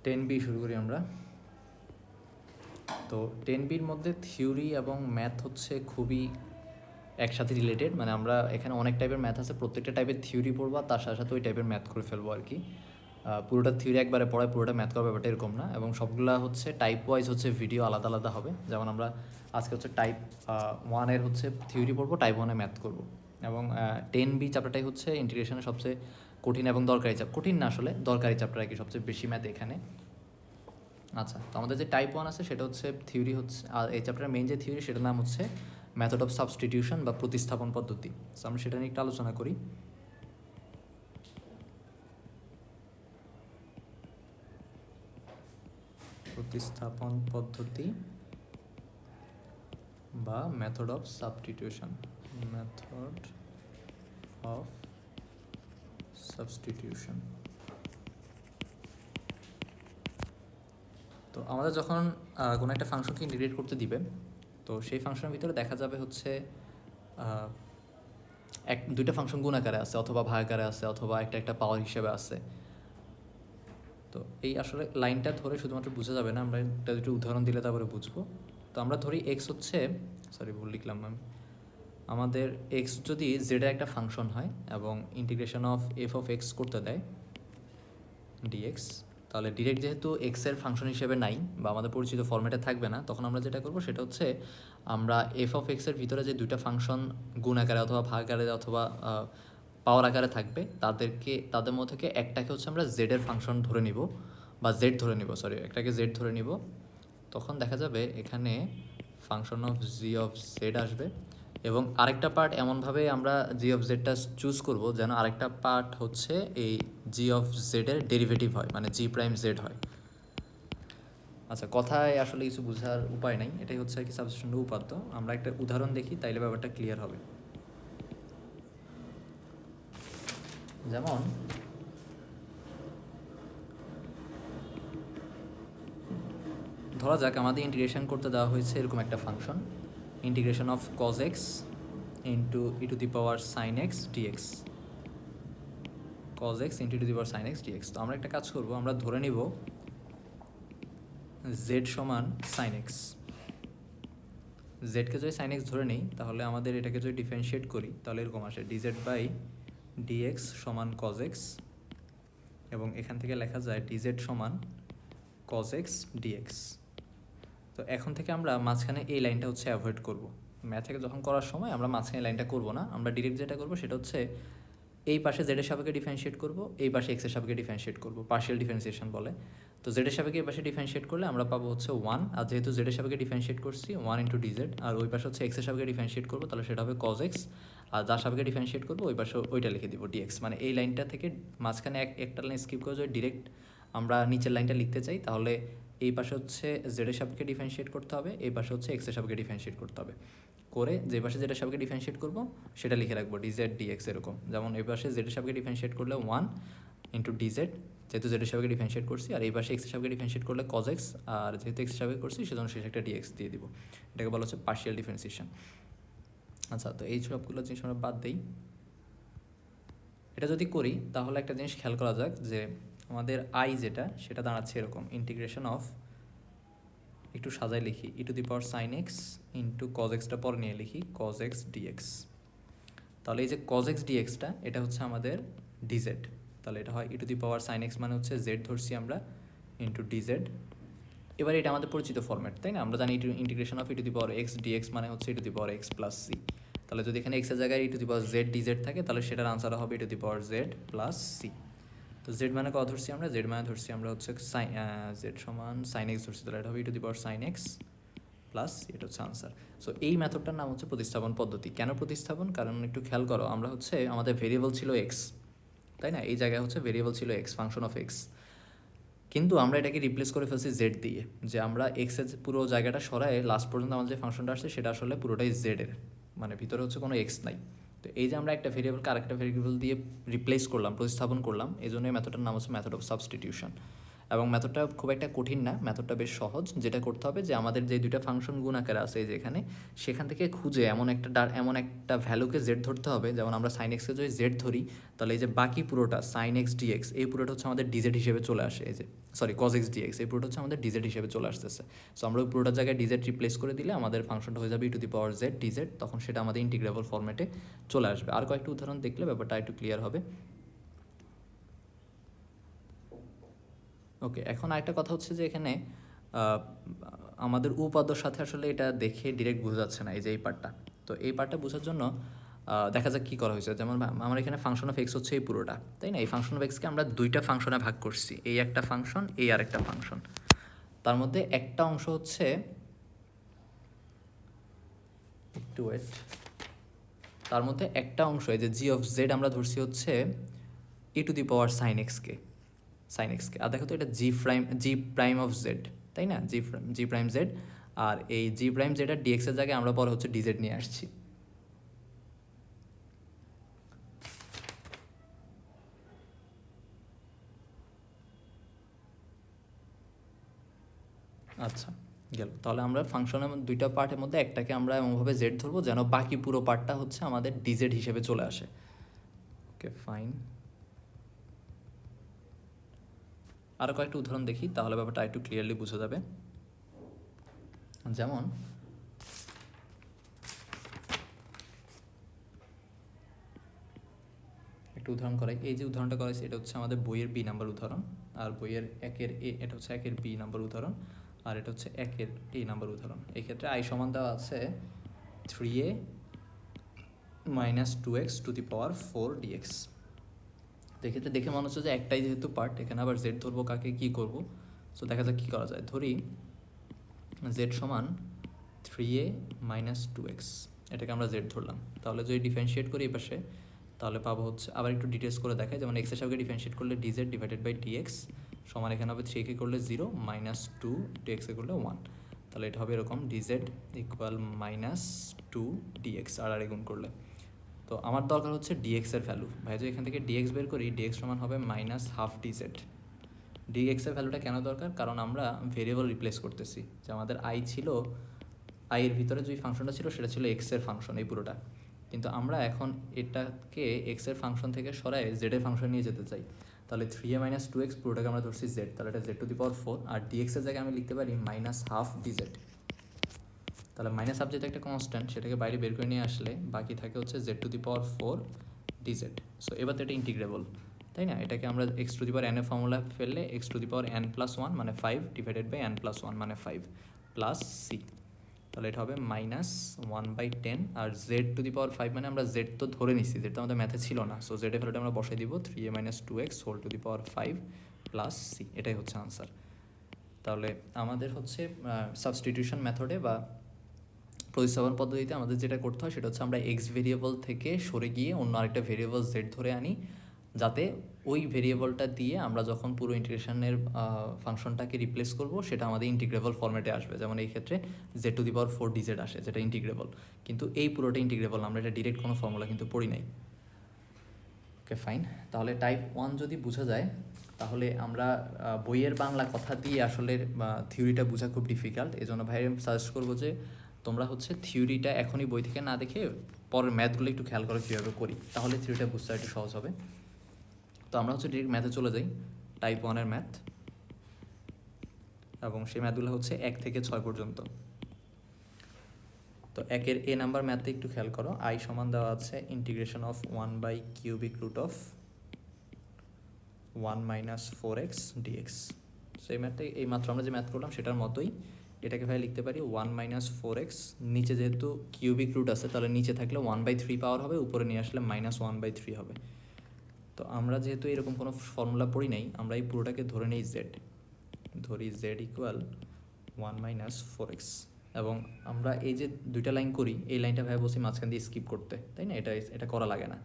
10B শুরু করি আমরা। তো 10Bর মধ্যে থিওরি এবং ম্যাথ হচ্ছে খুবই একসাথে রিলেটেড, মানে আমরা এখানে অনেক টাইপের ম্যাথ আছে, প্রত্যেকটা টাইপের থিওরি পড়বা, তার সাথে সাথে ওই টাইপের ম্যাথ করে ফেলবো আর কি। পুরোটা থিওরি একবারে পড়ায় পুরোটা ম্যাথ করা ব্যাপারটা এরকম না, এবং সবগুলা হচ্ছে টাইপ ওয়াইজ হচ্ছে ভিডিও আলাদা আলাদা হবে। যেমন আমরা আজকে হচ্ছে টাইপ 1-এর হচ্ছে থিওরি পড়বো, টাইপ 1-এ ম্যাথ করবো। এবং 10B চ্যাপ্টারটাই হচ্ছে ইন্টিগ্রেশনের সবচেয়ে কঠিন এবং দরকারি কঠিন না আসলে দরকারি চ্যাপ্টার আর কি, সবচেয়ে বেশি ম্যাথ এখানে। আচ্ছা, তো আমাদের যে টাইপ 1 আছে সেটা হচ্ছে থিওরি হচ্ছে, আর এই চ্যাপ্টারের মেইন যে থিওরি সেটার নাম হচ্ছে মেথড অফ সাবস্টিটিউশন বা প্রতিস্থাপন পদ্ধতি। সো আমরা সেটা নিয়ে একটু আলোচনা করি। প্রতিস্থাপন পদ্ধতি বা method of substitution, method of substitution. তো আমাদের যখন কোনো একটা ফাংশনকে ইন্টিগ্রেট করতে দিবে, তো সেই ফাংশনের ভিতরে দেখা যাবে হচ্ছে দুইটা ফাংশন গুণ আকারে আছে, অথবা ভাগ আকারে আছে, অথবা একটা পাওয়ার হিসেবে আছে। তো এই আসলে লাইনটা ধরে শুধুমাত্র বোঝা যাবে না, আমরা একটা দুটো উদাহরণ দিলে তারপরে বুঝবো। তো আমরা ধরি এক্স হচ্ছে, ভুল লিখলাম আমি, আমাদের এক্স যদি জেডের একটা ফাংশন হয় এবং integration of F of x করতে দেয় ডিএক্স, তাহলে ডিরেক্ট যেহেতু এক্সের ফাংশন হিসেবে নাই বা আমাদের পরিচিত ফর্মেটে থাকবে না, তখন আমরা যেটা করবো সেটা হচ্ছে আমরা এফ অফ এক্সের ভিতরে যে দুইটা ফাংশন গুণ আকারে অথবা ভাগ আকারে অথবা পাওয়ার আকারে থাকবে, তাদের মধ্যে থেকে একটাকে হচ্ছে আমরা জেডের ফাংশন ধরে নিব, বা জেড ধরে নিব, একটাকে জেড ধরে নিব। তখন দেখা যাবে এখানে function of G of Z আসবে, এবং আরেকটা পার্ট এমনভাবে আমরা জি অফ জেডটা চুজ করব যেন আরেকটা পার্ট হচ্ছে এই জি অফ জেডের ডেরিভেটিভ হয়, মানে জি প্রাইম জেড হয়। আচ্ছা, কথায় আসলে কিছু বোঝার উপায় নাই, এটাই হচ্ছে আর কি সাবস্টিটিউশনের উপাত্ত। আমরা একটা উদাহরণ দেখি, তাইলে ব্যাপারটা ক্লিয়ার হবে। যেমন ধরা যাক আমাদের ইন্টিগ্রেশন করতে দেওয়া হয়েছে এরকম একটা function, integration of cos x into e to the power sine x dx, cos x into e to the power sine x dx. তো আমরা একটা কাজ করবো, আমরা ধরে নিব জেড সমান সাইন এক্স। জেডকে যদি সাইন এক্স ধরে নিই, তাহলে আমাদের এটাকে যদি ডিফারেন্সিয়েট করি তাহলে এরকম আসে ডিজেড বাই ডিএক্স সমান কজ এক্স, এবং এখান থেকে লেখা যায় ডিজেড সমান কজ এক্স ডিএক্স। তো এখন থেকে আমরা মাঝখানে এই লাইনটা হচ্ছে অ্যাভয়েড করব। ম্যাথে যখন করার সময় আমরা মাঝখানে লাইনটা করব না, আমরা ডিরেক্ট যেটা করবো সেটা হচ্ছে এই পাশে জেডের সাপেক্ষে ডিফারেন্সিয়েট করব, এই পাশে এক্সের সাপেক্ষে ডিফারেন্সিয়েট করব, পার্শিয়াল ডিফারেন্সিয়েশন বলে। তো জেডের সাপেক্ষে এই পাশে ডিফারেন্সিয়েট করলে আমরা পাবো হচ্ছে 1, আর যেহেতু জেডের সাপেক্ষে ডিফারেন্সিয়েট করছি 1 ইন্টু ডিজেড, আর ওই পাশে হচ্ছে এক্সের সাপেক্ষে ডিফারেন্সিয়েট করবো, তাহলে সেটা হবে কজ এক্স, আর যার সাপেক্ষে ডিফারেন্সিয়েট করবো ওই পাশে ওইটা লিখে দিব ডিএক্স। মানে এই লাইনটা থেকে মাঝখানে একটা লাইন স্কিপ করে যদি ডিরেক্ট আমরা নিচের লাইনটা লিখতে চাই, তাহলে এই পাশে হচ্ছে জেডের সাপেক্ষে ডিফারেন্সিয়েট করতে হবে, এই পাশে হচ্ছে এক্সের সাপেক্ষে ডিফারেন্সিয়েট করতে হবে, করে যে পাশে যেটা সাপেক্ষে ডিফারেন্সিয়েট করবো সেটা লিখে রাখবো ডিজেড ডিএক্স এরকম। যেমন এই পাশে জেডের সাপেক্ষে ডিফারেন্সিয়েট করলে 1 ইন্টু ডিজেড, যেহেতু জেডের সাপেক্ষে ডিফারেন্সিয়েট করছি, আর এই পাশে এক্সের সাপেক্ষে ডিফারেন্সিয়েট করলে কজ এক্স, আর যেহেতু এক্সের সাপেক্ষে করছি সেজন্য শেষে একটা ডিএক্স দিয়ে দিব। এটাকে বলা হচ্ছে পার্শিয়াল ডিফারেন্সিয়েশন। আচ্ছা, তো এই সবগুলো জিনিস আমরা বাদ দিই। এটা যদি করি তাহলে একটা জিনিস খেয়াল করা যাক যে আমাদের আই যেটা সেটা দাঁড়াচ্ছে এরকম, ইন্টিগ্রেশন অফ, একটু সাজায় লিখি, e to the power sine x into cos এক্সটা পরে নিয়ে লিখি কজ এক্স ডিএক্স। তাহলে এই যে কজ এক্স ডিএক্সটা এটা হচ্ছে আমাদের ডিজেড, তাহলে এটা হয় ই to the power sine x মানে হচ্ছে জেড ধরছি আমরা ইন্টু ডিজেড। এবার এটা আমাদের পরিচিত ফর্ম্যাট, তাই না? আমরা জানি integration of e to the power x dx মানে হচ্ছে e to the power x plus c. তাহলে যদি এখানে এক্সের জায়গায় e to the power z dz থাকে, তাহলে সেটার আনসার হবে e to the power z plus c. তো জেড মানে কত ধরছি আমরা? জেড মানে ধরছি আমরা হচ্ছে জেড সমান সাইন এক্স ধরছি, তাহলে এটা হবে e to the power sine x plus, এটা হচ্ছে আনসার। সো এই মেথডটার নাম হচ্ছে প্রতিস্থাপন পদ্ধতি। কেন প্রতিস্থাপন? কারণ একটু খেয়াল করো, আমরা হচ্ছে আমাদের ভেরিয়েবল ছিল এক্স, তাই না? এই জায়গায় হচ্ছে ভেরিয়েবল ছিল এক্স, ফাংশন অফ এক্স, কিন্তু আমরা এটাকে রিপ্লেস করে ফেলছি জেড দিয়ে, যে আমরা এক্সের পুরো জায়গাটা সরায় লাস্ট পর্যন্ত আমাদের যে ফাংশনটা আসছে সেটা আসলে পুরোটাই জেডের, মানে ভিতরে হচ্ছে কোনো এক্স নাই। তো এই যে আমরা একটা ভেরিয়েবলকে আরেকটা ভেরিয়েবল দিয়ে রিপ্লেস করলাম, প্রতিস্থাপন করলাম, এই জন্য এই মেথডটার নাম হচ্ছে মেথড অফ সাবস্টিটিউশন। এবং মেথডটা খুব একটা কঠিন না, মেথডটা বেশ সহজ। যেটা করতে হবে যে আমাদের যে দুইটা ফাংশন গুণ আকারে আছে এই যে এখানে, সেখান থেকে খুঁজে এমন একটা ভ্যালুকে জেড ধরতে হবে। যেমন আমরা সাইন এক্সকে যদি জেড ধরি, তাহলে এই যে বাকি পুরোটা সাইন এক্স ডিএক্স এই পুরোটা হচ্ছে আমাদের ডিজেড হিসেবে চলে আসে। এই যে সরি কজ এক্স ডিএক্স এই পুরোটা হচ্ছে আমাদের ডিজেড হিসেবে চলে আসতেছে। সো আমরা ওই পুরোটার জায়গায় ডিজেড রিপ্লেস করে দিলে আমাদের ফাংশনটা হয়ে যাবে e to the power z dz, তখন সেটা আমাদের ইন্টিগ্রেবল ফরম্যাটে চলে আসবে। আর কয়েকটা উদাহরণ দেখলে ব্যাপারটা একটু ক্লিয়ার হবে। ওকে, এখন আরেকটা কথা হচ্ছে যে এখানে আমাদের উপপাদ্যর সাথে আসলে এটা দেখে ডিরেক্ট বোঝা যাচ্ছে না, এই যে এই পার্টটা। তো এই পার্টটা বোঝার জন্য দেখা যাক কী করা হয়েছে। যেমন আমার এখানে ফাংশন অফ এক্স হচ্ছে এই পুরোটা, তাই না? এই ফাংশন অফ এক্সকে আমরা দুইটা ফাংশনে ভাগ করছি, এই একটা ফাংশন, এই আর একটা ফাংশন। তার মধ্যে একটা অংশ হচ্ছে একটু ওয়েট, তার মধ্যে একটা অংশ এই যে জি অফ জেড আমরা ধরছি হচ্ছে e to the power sign এক্সকে, আর দেখো তো এটা জি প্রাইম অফ জেড, তাই না? জি প্রাইম জেড, আর এই জি প্রাইম জেড আর ডিএক্সের জায়গায় আমরা পরে হচ্ছে ডিজেড নিয়ে আসছি। আচ্ছা গেল, তাহলে আমরা ফাংশনের দুইটা পার্টের মধ্যে একটাকে আমরা এমনভাবে জেড ধরবো যেন বাকি পুরো পার্টটা হচ্ছে আমাদের ডিজেড হিসেবে চলে আসে। ওকে ফাইন, আরও কয়েকটা উদাহরণ দেখি, তাহলে ব্যাপারটা একটু ক্লিয়ারলি বোঝা যাবে। যেমন একটা উদাহরণ করাই, এই যে উদাহরণটা করাইছি এটা হচ্ছে আমাদের বইয়ের বি নাম্বার উদাহরণ, আর বইয়ের একের এ, এটা হচ্ছে একের বি নাম্বার উদাহরণ, আর এটা হচ্ছে একের এ নাম্বার উদাহরণ। এই ক্ষেত্রে আই সমান দেওয়া আছে 3a - 2x two the power 4 dx। তো এক্ষেত্রে দেখে মনে হচ্ছে যে একটাই যেহেতু পার্ট, এখানে আবার জেড ধরবো কাকে, কী করবো। সো দেখা যাক কী করা যায়। ধরি জেড সমান 3a - 2x, এটাকে আমরা জেড ধরলাম। তাহলে যদি ডিফারেন্সিয়েট করি এই পাশে, তাহলে পাবো হচ্ছে, আবার একটু ডিটেলস করে দেখায়, যেমন এক্সের সাথে ডিফারেন্সিয়েট করলে ডিজেড ডিভাইডেড বাই ডিএক্স সমান এখানে হবে 3কে করলে 0 -2 ডিএক্সে করলে 1। তাহলে এটা হবে এরকম ডিজেড ইকুয়াল -2 ডিএক্স আর গুণ করলে। তো আমার দরকার হচ্ছে ডিএক্সের ভ্যালু। ভাই যদি এখান থেকে ডিএক্স বের করি, ডিএক্স সমান হবে -হাফ ডিজেড। ডিএক্সের ভ্যালুটা কেন দরকার? কারণ আমরা ভেরিয়েবল রিপ্লেস করতেছি, যে আমাদের আই ছিল, আইয়ের ভিতরে যে ফাংশনটা ছিল সেটা ছিল এক্সের ফাংশন এই পুরোটা, কিন্তু আমরা এখন এটাকে এক্সের ফাংশন থেকে সরায় জেডের ফাংশন নিয়ে যেতে চাই। তাহলে 3a - 2x পুরোটাকে আমরা ধরছি জেড, তাহলে এটা জেড টু দি পাওয়ার 4, আর ডিএক্সের জায়গায় আমি লিখতে পারি -হাফ ডিজেড। তাহলে হাফ যেটা একটা কনস্ট্যান্ট, সেটাকে বাইরে বের করে নিয়ে আসলে বাকি থাকে হচ্ছে z to the power 4 DZ. So এবার তো এটা ইন্টিগ্রেবল, তাই না? এটাকে আমরা x to the power n এর ফর্মুলা ফেললে x to the power n+1 মানে 5 ডিভাইডেড বাই n+1 মানে 5 প্লাস সি। তাহলে এটা হবে -1/10, আর জেড টু দি পাওয়ার 5 মানে আমরা জেড তো ধরে নিচ্ছি, জেড তো আমাদের ম্যাথে ছিল না। সো জেডের ভ্যালুটা আমরা বসাই দিব 3a - 2x whole to the power 5 plus c, এটাই হচ্ছে আনসার। তাহলে আমাদের হচ্ছে সাবস্টিটিউশন মেথডে বা প্রতিস্থাপন পদ্ধতিতে আমাদের যেটা করতে হয় সেটা হচ্ছে আমরা এক্স ভেরিয়েবল থেকে সরে গিয়ে অন্য আরেকটা ভেরিয়েবল জেড ধরে আনি, যাতে ওই ভেরিয়েবলটা দিয়ে আমরা যখন পুরো ইন্টিগ্রেশনের ফাংশনটাকে রিপ্লেস করব সেটা আমাদের ইন্টিগ্রেবল ফর্মেটে আসবে। যেমন এই ক্ষেত্রে Z to the power 4 DZ আসে, যেটা ইন্টিগ্রেবল, কিন্তু এই পুরোটা ইন্টিগ্রেবল, আমরা এটা ডিরেক্ট কোনো ফর্মুলা কিন্তু পড়ি নাই। ওকে ফাইন, তাহলে টাইপ 1 যদি বোঝা যায়, তাহলে আমরা বইয়ের বাংলা কথা দিয়ে আসলে থিওরিটা বোঝা খুব ডিফিকাল্ট। এই জন্য ভাই সাজেস্ট করবো যে তোমরা হচ্ছে থিওরিটা এখনই বই থেকে না দেখে পরের ম্যাথগুলো একটু খেয়াল করো কীভাবে করি, তাহলে থিওরিটা বুঝতে একটু সহজ হবে। তো আমরা হচ্ছে ডিরেক্ট ম্যাথে চলে যাই, টাইপ 1-এর ম্যাথ, এবং সেই ম্যাথগুলো হচ্ছে 1 থেকে 6 পর্যন্ত। তো একের এ নাম্বার ম্যাথে একটু খেয়াল করো, আই সমান দেওয়া আছে integration of 1/³ 4x dx। So এই ম্যাথটা এই মাত্র আমরা যে ম্যাথ করলাম সেটার মতোই, এটাকে ভাই লিখতে পারি 1 - 4x, নিচে যেহেতু কিউবিক রুট আছে তাহলে নিচে থাকলে 1/3 পাওয়ার হবে, উপরে নিয়ে আসলে -1/3 হবে। তো আমরা যেহেতু এরকম কোনো ফর্মুলা পড়ি নাই, আমরা এই পুরোটাকে ধরে নেই জেড, ধরি জেড ইকুয়াল 1 - 4x, এবং আমরা এই যে দুইটা লাইন করি, এই লাইনটা ভাই বলছি মাঝখান দিয়ে স্কিপ করতে, তাই না? এটা করা লাগে না।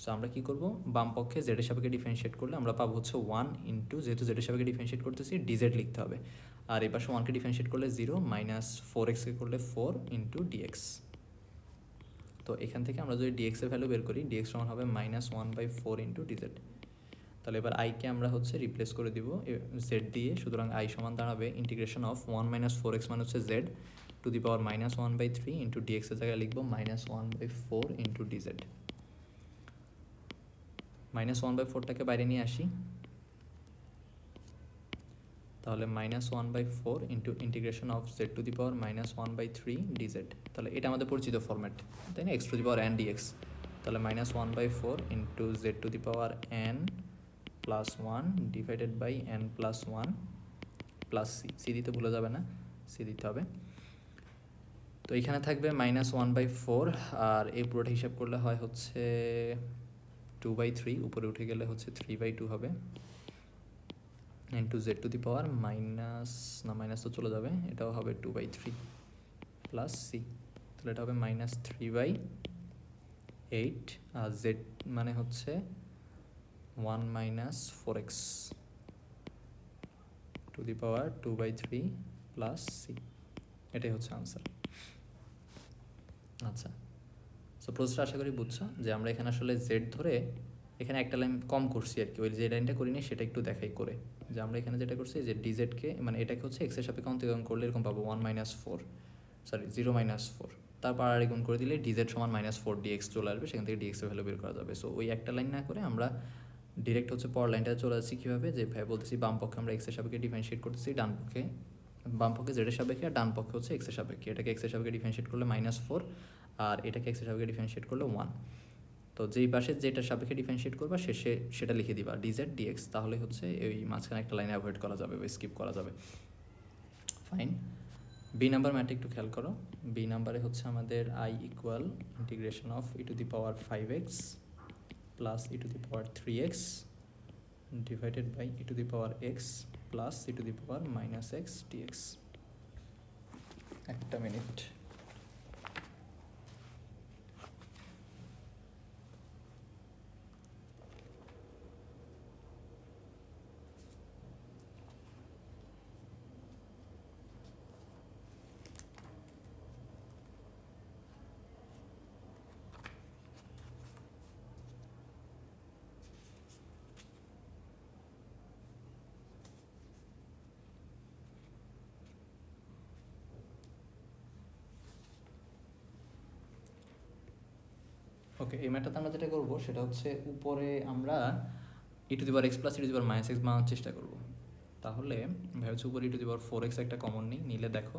সো আমরা কী করবো, বাম পক্ষে জেডের সাপেক্ষে ডিফারেন্সিয়েট করলে আমরা পাবো হচ্ছে 1 ইন্টু, যেহেতু জেডের সাপেক্ষে ডিফারেন্সিয়েট করতেছি ডিজেড লিখতে হবে, আর এই পাশে 1কে ডিফারেন্সিয়েট করলে 0 -4xকে করলে 4 ইন্টু ডিএক্স। তো এখান থেকে আমরা যদি ডিএক্সের ভ্যালু বের করি, ডিএক্স সমান হবে -1/4 ইন্টু ডিজেড। তাহলে এবার আইকে আমরা হচ্ছে রিপ্লেস করে দিব জেড দিয়ে, সুতরাং আই সমান দাঁড়াবে ইন্টিগ্রেশন অফ 1 - 4x মানে হচ্ছে z to the power -1/3 into ডিএক্সের জায়গায় লিখবো -1/4 ইন্টু ডিজেড। -1/4টাকে বাইরে নিয়ে আসি, তাহলে -1/4 into integration of z to the power -1/3 dz. তাহলে এটা আমাদের পরিচিত ফরম্যাট, তাই না, x to the power n dx. তাহলে -1/4 into z to the power n plus 1 divided by n plus 1 plus c. C দিতে ভুলে যাবে না, সি দিতে হবে। তো এখানে থাকবে -1/4, আর এই পুরোটা হিসাব করলে হয় হচ্ছে 2/3, উপরে উঠে গেলে হচ্ছে 3/2 হবে, into z to the power minus তো চলে যাবে, এটাও হবে 2/3 প্লাস সি। তাহলে এটা হবে -3/8, আর জেড মানে হচ্ছে 1 - 4x to the power 2/3 plus c. এটাই হচ্ছে আনসার। আচ্ছা, সো প্রশ্নটা আশা করি বুঝছো যে আমরা এখানে আসলে জেড ধরে এখানে একটা লাইন কম করছি আর কি, ওই যে লাইনটা করিনি সেটা একটু দেখাই করে, যে আমরা এখানে যেটা করছি যে ডিজেডকে মানে এটাকে হচ্ছে এক্সের সাপেক্ষে অন্তর্গণ করলে এরকম পাবো 0 - 4 তারপর আর গুণ করে দিলে ডিজেড সমান -4 ডিএক্স চলে আসবে, সেখান থেকে ডিএক্সের ভ্যালু বের করা যাবে। সো ওই একটা লাইন না করে আমরা ডিরেক্ট হচ্ছে পর লাইনটা চলে আসছি কীভাবে, যে ভাই বলতেছি বাম পক্ষে আমরা এক্সের সাপেক্ষে ডিফারেন্সিয়েট করতেছি, ডান পক্ষে বাম পক্ষে জেডের সাপেক্ষে, আর ডান পক্ষে হচ্ছে এক্সের সাপেক্ষে। এটাকে এক্সের সাপেক্ষে ডিফারেন্সিয়েট করলে -4, আর এটাকে এক্সের সাপেক্ষে ডিফারেন্সিয়েট করলে 1। তো যেই পাশে যেটা সাপেক্ষে ডিফারেন্সিয়েট করবা শেষে সেটা লিখে দিবা ডিজেড ডিএক্স, তাহলে হচ্ছে এই মাঝখানে একটা লাইন অ্যাভয়েড করা যাবে বা স্কিপ করা যাবে। ফাইন। বি নাম্বার ম্যাটে একটু খেয়াল করো। বি নাম্বারে হচ্ছে আমাদের I equal integration of e to the power 5x plus e to the power 3x divided by e to the power x plus e to the power -x dx। একটা মিনিট। Okay, এই ম্যাথটাতে আমরা যেটা করবো সেটা হচ্ছে উপরে আমরা e to the power x plus e to the power -x বানানোর চেষ্টা করবো। তাহলে ভাই হচ্ছে উপরে ই টু দি পাওয়ার 4x একটা কমন নিলে দেখো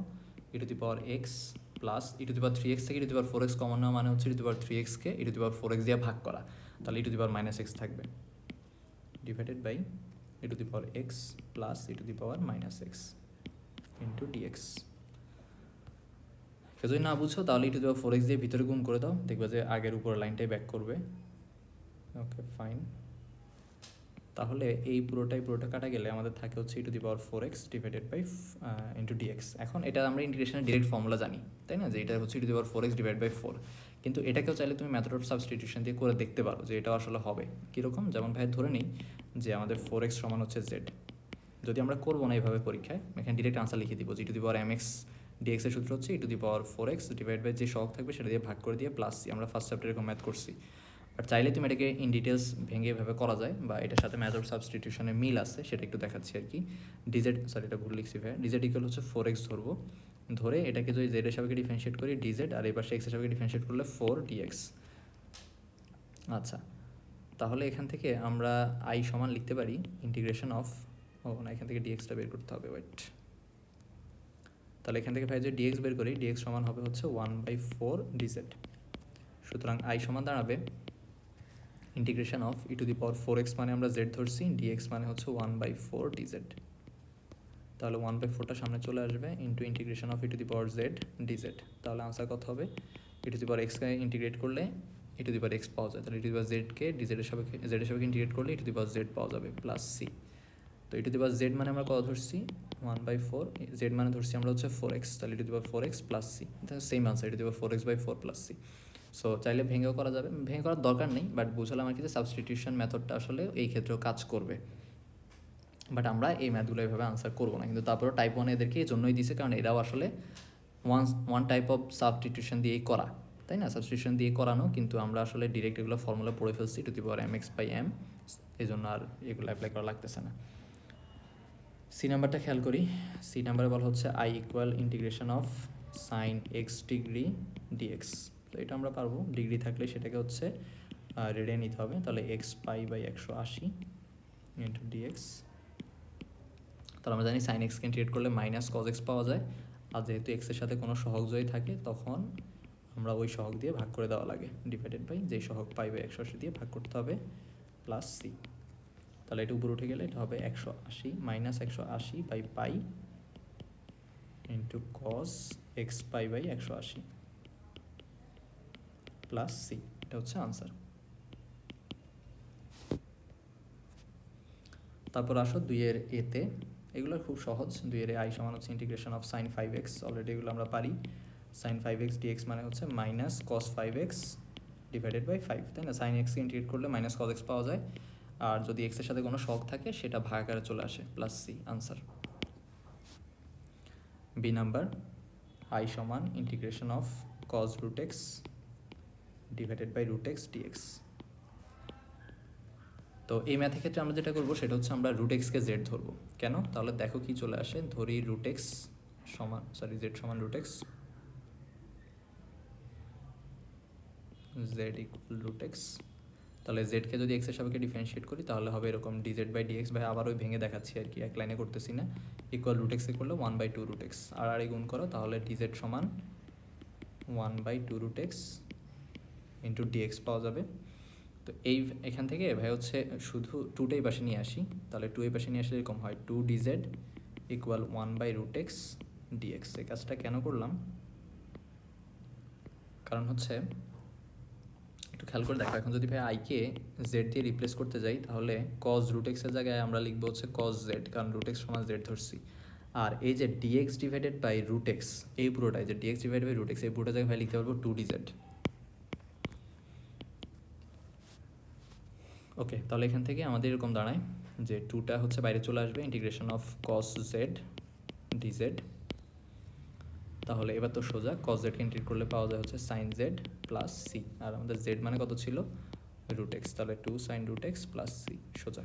e to the power x plus e to the power 3x থেকে ই to the power 4x common নেওয়া মানে হচ্ছে e to the power 3x-কে E to the power 4x দিয়ে ভাগ করা, তাহলে e to the power -x থাকবে divided by e to the power x plus e to the power -x into dx. যদি না বুঝো তাহলে e to the power 4x দিয়ে ভিতরে গুণ করে দাও, দেখবে যে আগের উপর লাইনটাই ব্যাক করবে। Okay fine. তাহলে এই পুরোটা কাটা গেলে আমাদের থাকে হচ্ছে e to the power 4x divided by into dx. এখন এটা আমরা ইন্টিগ্রেশনের ডিরেক্ট ফর্মুলা জানি, তাই না, যে এটা হচ্ছে e to the power 4x divide by 4। কিন্তু এটাকেও চাইলে তুমি মেথড অফ সাবস্টিটিউশন দিয়ে করে দেখতে পারো যে এটা আসলে হবে কীরকম। যেমন ভাই ধরে নিই যে আমাদের 4x সমান হচ্ছে জেড, যদি আমরা করবো না এইভাবে পরীক্ষায়, এখানে ডিরেক্ট আনসার লিখে দিব যে e to the power mx dx এর সূত্র হচ্ছে e to the power 4x divide by যে সহগ থাকবে সেটা দিয়ে ভাগ করে দিয়ে প্লাস সি। আমরা ফার্স্ট চ্যাপ্টারে এরকম ম্যাথ করছি, বাট চাইলে তুমি এটাকে ইন ডিটেলস ভেঙে এভাবে করা যায়, বা এটার সাথে মেথড অফ সাবস্টিটিউশনের মিল আছে সেটা একটু দেখাচ্ছি আর কি। ডিজেড এটা ভুল লিখছি ভাই, ডিজেড ইকুয়াল হচ্ছে 4x ধরবো, ধরে এটাকে যদি জেড এর সাপেক্ষে ডিফারেন্সিয়েট করি ডিজেড, আর এই পাশে এক্স এর সাপেক্ষে ডিফারেন্সিয়েট করলে 4 dx। আচ্ছা, তাহলে এখান থেকে আমরা আই সমান লিখতে পারি ইন্টিগ্রেশন অফ, না এখান থেকে ডিএক্সটা বের করতে হবে, ওয়েট। তাহলে এখান থেকে ভাই যদি ডিএক্স বের করি ডিএক্স সমান হবে হচ্ছে 1/4 ডিজেড। সুতরাং আই সমান দাঁড়াবে integration of e to the power 4x মানে আমরা জেড ধরছি, ডিএক্স মানে হচ্ছে 1/4 ডিজেড। তাহলে 1/4টা সামনে চলে আসবে into integration of e to the power z dz. তাহলে আনসার কত হবে, ই টু দি পাওয়ার এক্সকে ইন্টিগ্রেট করলে e to the power x পাওয়া যায়, তাহলে ই টু দি পাওয়ার জেডকে ডিজেডের সাপেক্ষে জেডের সাপেক্ষে ইন্টিগ্রেট করলে e to the power Z পাওয়া যাবে প্লাস সি। তো ই টু দি পাওয়ার জেড মানে আমরা কত ধরছি 1/4, জেড মানে ধরছি আমরা হচ্ছে 4x, তাহলে e to the power 4x plus c, same answer e to the power 4x/4 plus c. So চাইলে ভেঙেও করা যাবে, ভেঙে করার দরকার নেই, বাট বুঝলাম আর কি যে সাবস্টিটিউশন মেথডটা আসলে এই ক্ষেত্রেও কাজ করবে। বাট আমরা এই ম্যাথগুলো এইভাবে আনসার করবো না, কিন্তু তারপরেও টাইপ 1 এদেরকে এই জন্যই দিছে কারণ এরাও আসলে ওয়ান টাইপ অফ সাবস্টিটিউশন দিয়েই করা, তাই না, সাবস্টিটিউশন দিয়ে করানো, কিন্তু আমরা আসলে ডিরেক্ট এগুলো ফর্মুলা পড়ে ফেলছি ই টু দি পাওয়ার mx/m এই জন্য আর এগুলো অ্যাপ্লাই করা লাগতেছে না। সি নাম্বারটা খেয়াল করি। সি নাম্বারে বলা হচ্ছে I equal integration of sine x degree dx. তো এটা আমরা পারবো, ডিগ্রি থাকলে সেটাকে হচ্ছে রেডে নিতে হবে। তাহলে x pi by 180 into dx. তাহলে আমরা জানি সাইন এক্সকে ইন্টিগ্রেট করলে মাইনাস কজ এক্স পাওয়া যায়, আর যেহেতু এক্সের সাথে কোনো সহগ যদি থাকে তখন আমরা ওই সহগ দিয়ে ভাগ করে দেওয়া লাগে, ডিভাইডেড বাই যেই সহগ পাই বাই 180 দিয়ে ভাগ করতে হবে প্লাস সি। তাহলে এটা উপরে উঠে গেলে এটা হবে 180 minus 180 by pi into cos x pi by 180 plus c. এটা হচ্ছে আনসার। তারপর আসো 2-এর এতে, এগুলো খুব সহজ। 2-এর আই সমান হচ্ছে integration of sign 5x, already এগুলো আমরা পারি। সাইন 5x ডিএক্স মানে হচ্ছে minus cos 5x divided by 5, তাই না? সাইন এক্সকে ইন্টিগ্রেট করলে মাইনাস কস এক্স পাওয়া যায়, আর যদি এক্সের সাথে কোনো শক থাকে সেটা ভাগ আকারে চলে আসে, plus c. Answer. B number, I সমান integration of cos root x divided by root x dx. তো এই ম্যাথের ক্ষেত্রে আমরা যেটা করবো সেটা হচ্ছে আমরা রুট এক্সকে জেড ধরবো। কেন? তাহলে দেখো কি চলে আসে। ধরি রুট এক্স সমান, সরি, জেড সমান root x, z equal root x. তাহলে জেডকে যদি এক্সের সাপেক্ষে ডিফারেন্সিয়েট করি তাহলে হবে এরকম ডিজেড বাই ডিএক্স। ভাই আবার ওই ভেঙে দেখাচ্ছি আর কি, এক লাইনে করতেছি না। ইকুয়াল রুট এক্সে করলে 1/2 রুট এক্স, আর গুণ করো তাহলে ডিজেড সমান 1/2 রুট এক্স ইন্টু ডিএক্স পাওয়া যাবে। তো এখান থেকে ভাই হচ্ছে শুধু 2টাই পাশে নিয়ে আসি, তাহলে 2 এই পাশে নিয়ে আসলে এরকম হয় 2 dz equal 1/2 root x dx. এই কাজটা কেন করলাম? কারণ হচ্ছে একটু খেয়াল করে দেখো, এখন যদি ভাই আইকে জেড দিয়ে রিপ্লেস করতে যাই তাহলে কজ রুট এক্সের জায়গায় আমরা লিখবো হচ্ছে কজ জেড, কারণ রুট এক্স সমান জেড ধরছি। আর এই যে dx divided by root x, এই পুরোটাই যে dx divided by root x, এই পুরোটা জায়গায় ভাই লিখতে পারবো 2 ডিজেড। ওকে, তাহলে এখান থেকে আমাদের এরকম দাঁড়ায় যে 2টা হচ্ছে বাইরে চলে আসবে, integration of cos Z dz. তাহলে এবার তো সোজা কস জেডকে ইন্টিগ্রেট করলে পাওয়া যায় হচ্ছে সাইন জেড প্লাস সি, আর আমাদের জেড মানে কত ছিল? রুট এক্স, তাহলে 2 sine root x plus c, সোজা।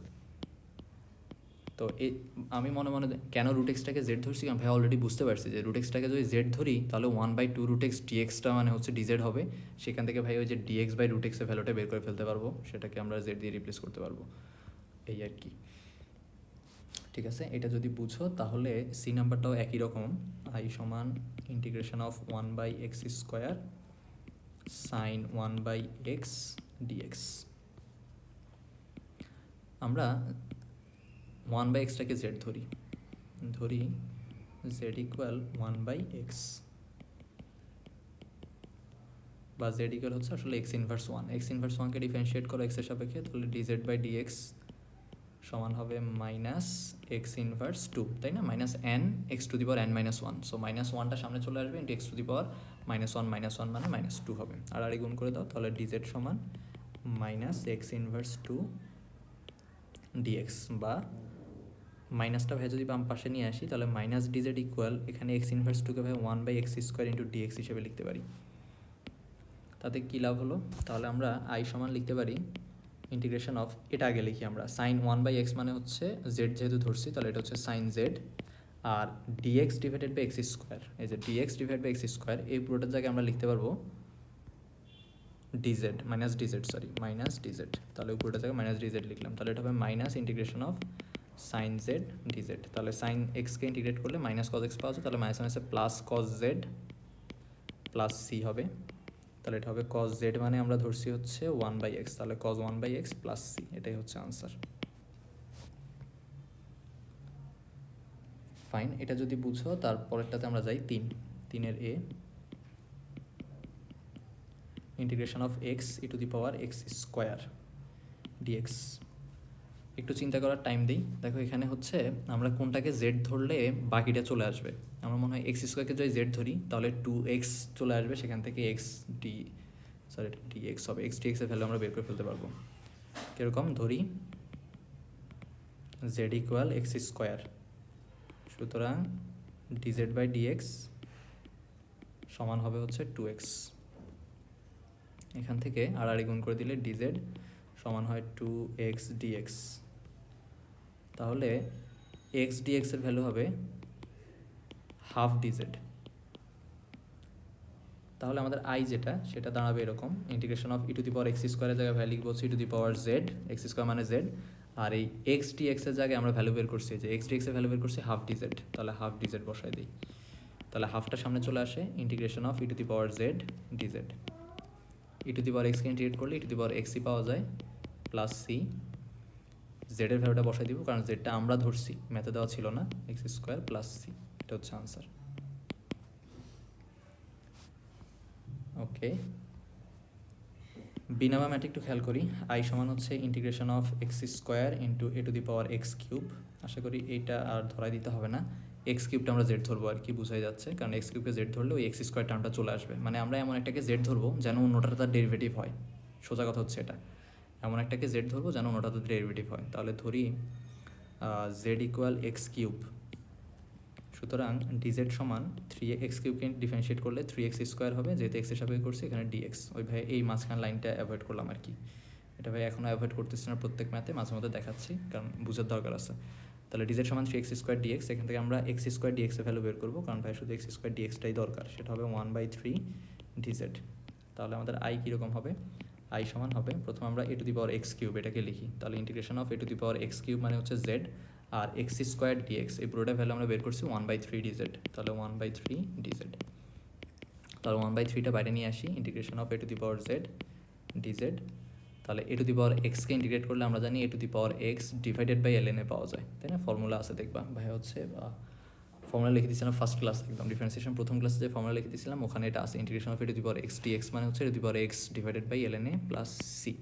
তো এই আমি মনে মনে কেন রুট এক্সটাকে জেড ধরছি, কারণ ভাই অলরেডি বুঝতে পারছি যে রুট এক্সটাকে যদি জেড ধরি তাহলে 1/2 রুট এক্স ডিএক্সটা মানে হচ্ছে ডিজেড হবে। সেখান থেকে ভাই ওই যে ডিএক্স বাই রুট এক্সের ভ্যালুটা বের করে ফেলতে পারবো, সেটাকে আমরা জেড দিয়ে রিপ্লেস করতে পারবো, এই আর কি। ঠিক আছে, এটা যদি বুঝো তাহলে সি নাম্বারটাও একই রকম। আই সমান integration of 1/x square sine 1/x dx. আমরা 1/xটাকে জেড ধরি জেড ইকুয়াল 1/x, বা জেড ইকুয়াল হচ্ছে আসলে এক্স ইনভার্স 1। এক্স ইনভার্স 1কে ডিফারেন্সিয়েট করো এক্সের সাপেক্ষে, তাহলে ডিজেড বাই ডিএক্স সমান হবে মাইনাস এক্স ইনভার্স 2, তাই না? Minus n x to the power n minus 1, so minus 1টা সামনে চলে আসবে, into x to the power -1 মানে -2 হবে। আর গুণ করে দাও, তাহলে ডিজেড সমান মাইনাস এক্স ইনভার্স 2 ডিএক্স, বা মাইনাসটা ভাই যদি বাম পাশে নিয়ে আসি তাহলে মাইনাস ডিজেড ইকুয়াল এখানে এক্স ইনভার্স 2কে ভাই 1/x স্কোয়ার ইন্টু ডিএক্স হিসেবে লিখতে পারি। তাতে কী লাভ হলো? তাহলে আমরা আই সমান লিখতে পারি ইন্টিগ্রেশন অফ, এটা আগে লিখি আমরা, সাইন 1/x মানে হচ্ছে জেড যেহেতু ধরছি তাহলে এটা হচ্ছে সাইন জেড, আর dx divided by x square, এই যে dx divide by x square, এই পুরোটার জায়গায় আমরা লিখতে পারবো dz minus dz, sorry minus DZ. তাহলে পুরোটার জায়গায় মাইনাস ডিজেড লিখলাম, তাহলে এটা হবে minus integration of sine z dz. তাহলে সাইন এক্সকে ইন্টিগ্রেট করলে মাইনাস কজ এক্স পাওয়া যায়, তাহলে মাইনাস মাইনাসে plus cos z plus c হবে। তাহলে এটা হবে কজ জেড মানে আমরা ধরছি হচ্ছে 1/x, তাহলে কজ 1/x প্লাস সি, এটাই হচ্ছে আনসার। ফাইন, এটা যদি বুঝো তারপরেরটাতে আমরা যাই 3-এর a, integration of x e to the power x square dx. একটু চিন্তা করার টাইম দিই। দেখো এখানে হচ্ছে আমরা কোনটাকে জেড ধরলে বাকিটা চলে আসবে। আমার মনে হয় এক্স স্কোয়ারকে যদি জেড ধরি তাহলে 2x চলে আসবে, সেখান থেকে ডিএক্স হবে, এক্স ডিএক্সের ভ্যালু আমরা বের করে ফেলতে পারবো। কীরকম? ধরি জেড ইকুয়াল এক্স স্কোয়ার, সুতরাং ডিজেড বাই ডিএক্স সমান হবে হচ্ছে 2x। এখান থেকে আর গুণ করে দিলে ডিজেড সমান হয় 2x dx। তাহলে x dx এর ভ্যালু হবে হাফ ডিজেড। তাহলে আমাদের আই যেটা সেটা দাঁড়াবে এরকম, integration of e to the power x স্কোয়ারের জায়গায় ভ্যালু লিখবো e to the power z, x square মানে জেড, আর এই এক্স ডি এক্সের জায়গায় আমরা ভ্যালু বের করছি, যে এক্স ডি এক্সের ভ্যালু বের করছি হাফ ডিজেড, তাহলে হাফ ডিজেড বসাই দিই। তাহলে হাফটা সামনে চলে আসে, integration of e to the power z dz. E to the power এক্সকে ইন্টিগ্রেট করলে ই টু দি পাওয়ার এক্সই পাওয়া যায়, প্লাস সি। জেডের ভ্যালুটা বসাই দিব, কারণ জেডটা আমরা ধরছি, ম্যাথে দেওয়া ছিল না। এক্স স্কোয়ার প্লাস সি, এটা হচ্ছে আনসার। ওকে, বিনামা ম্যাটে একটু খেয়াল করি। আই সমান হচ্ছে integration of x square into a to the power x cube. আশা করি এইটা আর ধরাই দিতে হবে না, এক্স কিউবটা আমরা জেড ধরবো আর কি, বুঝাই যাচ্ছে, কারণ এক্স কিউবকে জেড ধরলে ওই এক্স স্কোয়ার টার্মটা চলে আসবে। মানে আমরা এমন একটাকে জেড ধরবো যেন অন্যটা তার ডেরিভেটিভ হয়, সোজা কথা হচ্ছে এটা। এমন একটাকে জেড ধরবো যেন অন্যটা তার ডেরিভেটিভ হয়। তাহলে ধরি জেড ইকুয়াল এক্স কিউব, সুতরাং ডিজেড সমান 3x কিউবকে ডিফারেন্সিয়েট করলে 3x স্কোয়ার হবে, যেহেতু এক্সের সাপেক্ষে করছি এখানে ডিএক্স। ওই ভাই এই মাঝখান লাইনটা অ্যাভয়েড করলাম আর কি, এটা ভাই এখনও অ্যাভয়েড করতেছি না, প্রত্যেক ম্যাথে মাঝে মধ্যে দেখাচ্ছি কারণ বুঝার দরকার আছে। তাহলে ডিজেড সমান 3x স্কোয়ার ডিএক্স, এখান থেকে আমরা এক্স স্কোয়ার ডিএক্সের ভ্যালু বের করবো, কারণ ভাই শুধু এক্স স্কোয়ার ডিএক্সটাই দরকার, সেটা হবে 1/3 ডিজেড। তাহলে আমাদের আই কীরকম হবে, আই সমান হবে, প্রথমে আমরা এ to the power x cube এটাকে লিখি, তাহলে integration of a to the power x cube মানে হচ্ছে জেড, আর এক্স স্কোয়ার ডিএক্স এই পুরোটা ভ্যালু আমরা বের করছি 1/3 ডিজেড, তাহলে 1/3 ডিজেড। তাহলে 1/3টা বাইরে নিয়ে আসি, integration of a to the power z dz. তাহলে এ টু দি পাওয়ার এক্সকে ইন্টিগ্রেট করলে আমরা জানি a to the power x divided by l n a পাওয়া যায়, তাই না? ফর্মুলা আছে দেখবা ভাই, হচ্ছে ফর্মুলা লিখে দিয়েছিলাম ফার্স্ট ক্লাস, একদম ডিফারেন্সিয়েশন প্রথম ক্লাসে যে ফর্মুলা লিখে দিয়েছিলাম ওখানে এটা আছে, integration of a to the power x dx মানে হচ্ছে a to the power x divided by l n a plus c.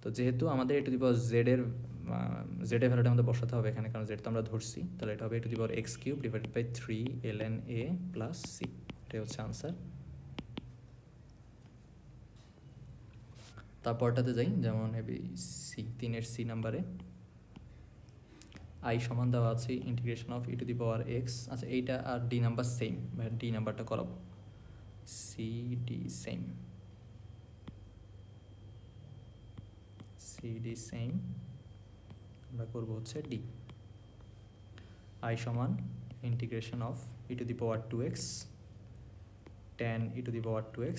তো যেহেতু আমাদের এ টু দি পাওয়ার জেডের ভ্যালুটা আমাদের বসাতে হবে এখানে, কারণ জেড তো আমরা ধরছি, তাহলে এটা হবে a to the power x cube divided by 3 ln a plus c, এটাই হচ্ছে আনসার। তারপরটাতে যাই, যেমন সি 3-এর সি নাম্বারে আই সমান দেওয়া আছে integration of e to the power x. আচ্ছা, এইটা আর ডি নাম্বার সেম, ডি নাম্বারটা করাবো, C D same, C D same, আমরা করবো হচ্ছে ডি। আই সমান integration of e to the power 2x tan e to the power 2x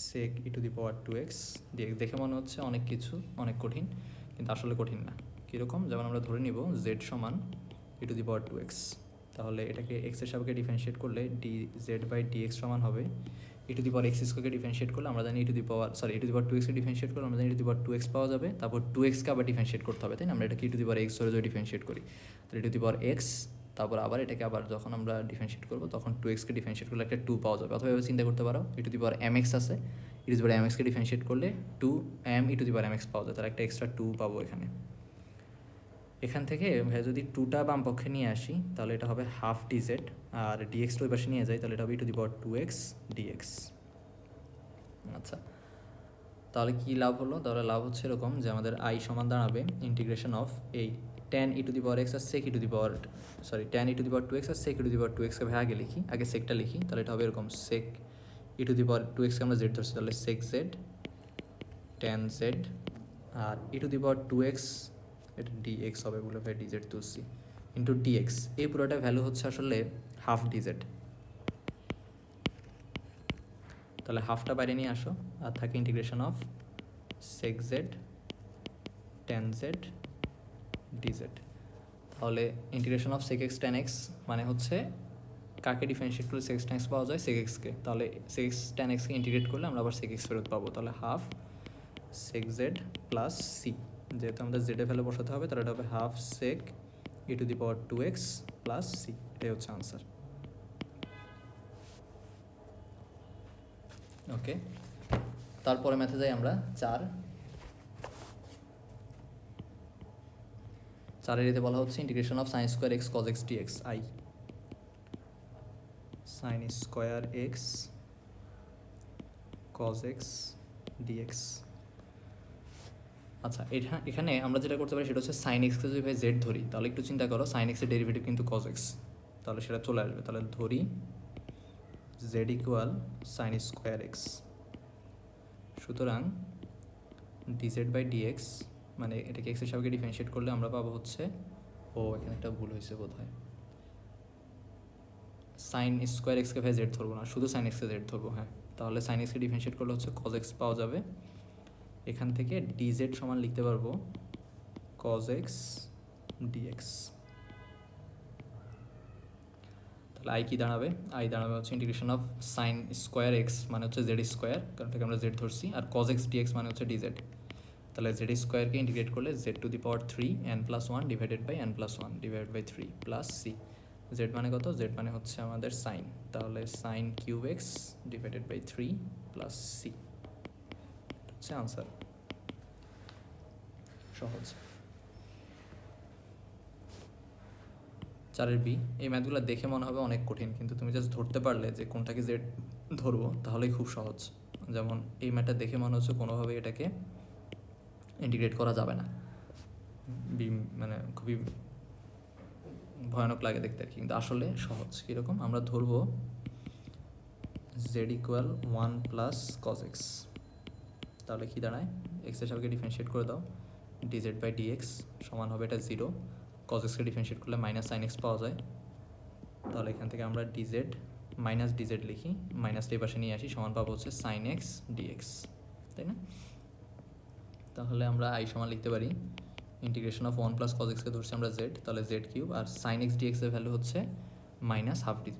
sec e to the power 2x dx। দেখে মনে হচ্ছে অনেক কিছু, অনেক কঠিন, কিন্তু আসলে কঠিন না। কীরকম, যেমন আমরা ধরে নিব z সমান ই টু দি পাওয়ার 2x, তাহলে এটাকে x এর সাপেক্ষে ডিফারেন্সিয়েট করলে ডি জেড বাই ডিএক্স সমান হবে e to the power x স্কোয়ারকে ডিফারেন্সিয়েট করলে আমরা জানি e to the power e to the power 2x কে ডিফারেন্সিয়েট করলে আমরা জানি e to the power 2x পাওয়া যাবে, তারপর 2x কে আবার ডিফারেন্সিয়েট করতে হবে, তাই না? আমরা এটাকে ই টু দি পাওয়ার এক্স ধরে যদি ডিফারেন্সিয়েট করি, তাহলে e to the power x, তারপর আবার এটাকে আবার যখন আমরা ডিফারেন্সিয়েট করবো তখন 2x কে ডিফারেন্সিয়েট করলে একটা 2 পাওয়া যাবে। অথবা চিন্তা করতে পারো e to the power m x আছে, e to the power m এক্সকে ডিফারেন্সিয়েট করলে 2m e to the power m x পাওয়া যায়, তার একটা এক্সট্রা 2 পাবো এখানে। এখান থেকে ভাই যদি 2টা বাম পক্ষে নিয়ে আসি তাহলে এটা হবে হাফ ডিজেড, আর ডিএক্সটা ওই পাশে নিয়ে যাই তাহলে এটা হবে e to the power 2x dx. আচ্ছা, তাহলে কি লাভ হলো? তাহলে লাভ হচ্ছে এরকম যে আমাদের আই সমান দাঁড়াবে ইন্টিগ্রেশন অফ এই tan e to the power x আর sec e to the power tan e to the power 2x আর sec e to the power 2x কে ভাই আগে লিখি, আগে সেকটা লিখি, তাহলে এটা হবে এরকম sec e to the power 2x কে আমরা জেড ধরছি, তাহলে sec z tan z, আর e to the power 2x এটা ডিএক্স হবে বলে ভাই ডিজেড তুলছি, ইন্টু ডিএক্স, এই পুরোটা ভ্যালু হচ্ছে আসলে হাফ ডিজেড। তাহলে হাফটা বাইরে নিয়ে আসো, আর থাকে integration of sec z tan z dz। তাহলে integration of sec x tan x মানে হচ্ছে কাকে ডিফারেন্সিয়েট করলে sec x tan x পাওয়া যায়, sec x কে, তাহলে sec x tan x কে ইন্টিগ্রেট করলে আমরা আবার sec x ফেরত পাবো, তাহলে half sec z plus c, যেহেতু আমাদের z এর ভ্যালু বসাতে হবে তাহলে এটা হবে half sec e to the power 2x plus c, এটাই হচ্ছে আনসার। ওকে, তারপরে ম্যাথে যাই আমরা 4 এতে বলা হচ্ছে integration of sine square x cos x dx. I sine square x cos x dx. আচ্ছা, এখানে আমরা যেটা করতে পারি সেটা হচ্ছে সাইন এক্সকে যদি ভাই জেড ধরি, তাহলে একটু চিন্তা করো সাইন এক্সের ডেরিভেটিভ কিন্তু কজ এক্স, তাহলে সেটা চলে আসবে। তাহলে ধরি z equal sign square x সুতরাং ডিজেড বাই ডিএক্স মানে এটাকে এক্সের সাপেক্ষে ডিফারেন্সিয়েট করলে আমরা পাবো হচ্ছে, ও এখানে একটা ভুল হয়েছে বোধ হয়, সাইন স্কোয়ার এক্সকে ভাই জেড ধরবো না, শুধু সাইন এক্সকে জেড ধরবো। হ্যাঁ, তাহলে সাইন এক্সকে ডিফারেন্সিয়েট করলে হচ্ছে কজ এক্স পাওয়া যাবে। এখান থেকে ডিজেড সমান লিখতে পারবো কজ এক্স ডিএক্স। তাহলে আই কি দাঁড়াবে? আই দাঁড়াবে হচ্ছে integration of sine square x মানে হচ্ছে জেড স্কোয়ার, কারণ থেকে আমরা জেড ধরছি, আর কজ এক্স ডিএক্স মানে হচ্ছে ডিজেড। তাহলে জেড স্কোয়ারকে ইন্টিগ্রেট করলে Z to the power 3 n+1 divided by n+1 divided by 3 plus C. Z মানে কত? জেড মানে হচ্ছে আমাদের সাইন, তাহলে sign cube x divided by 3 plus c হচ্ছে আনসার। সহজ। 4 বি, এই ম্যাথগুলো দেখে মনে হবে অনেক কঠিন, কিন্তু তুমি জাস্ট ধরতে পারলে যে কোনটাকে জেড ধরবো তাহলেই খুব সহজ। যেমন এই ম্যাথটা দেখে মনে হচ্ছে কোনোভাবে এটাকে ইন্টিগ্রেট করা যাবে না, মানে খুবই ভয়ানক লাগে দেখতে আর কি, কিন্তু আসলে সহজ। কীরকম? আমরা ধরবো Z equal 1 plus cos x, তাহলে কী দাঁড়ায়? এক্সের সাপেক্ষে ডিফারেন্সিয়েট করে দাও, ডিজেড বাই ডিএক্স সমান হবে এটা 0, কজ এক্সকে ডিফারেন্সিয়েট করলে মাইনাস সাইন এক্স পাওয়া যায়। তাহলে এখান থেকে আমরা ডিজেড মাইনাস ডিজেড লিখি, মাইনাসটা এই পাশে নিয়ে আসি, সমান পাবো হচ্ছে সাইন এক্স ডিএক্স, তাই না? তাহলে আমরা আই সমান লিখতে পারি ইন্টিগ্রেশন অফ 1 প্লাস কজ এক্সকে ধরছি আমরা জেড, তাহলে জেড কিউব, আর সাইন এক্স ডিএক্সের ভ্যালু হচ্ছে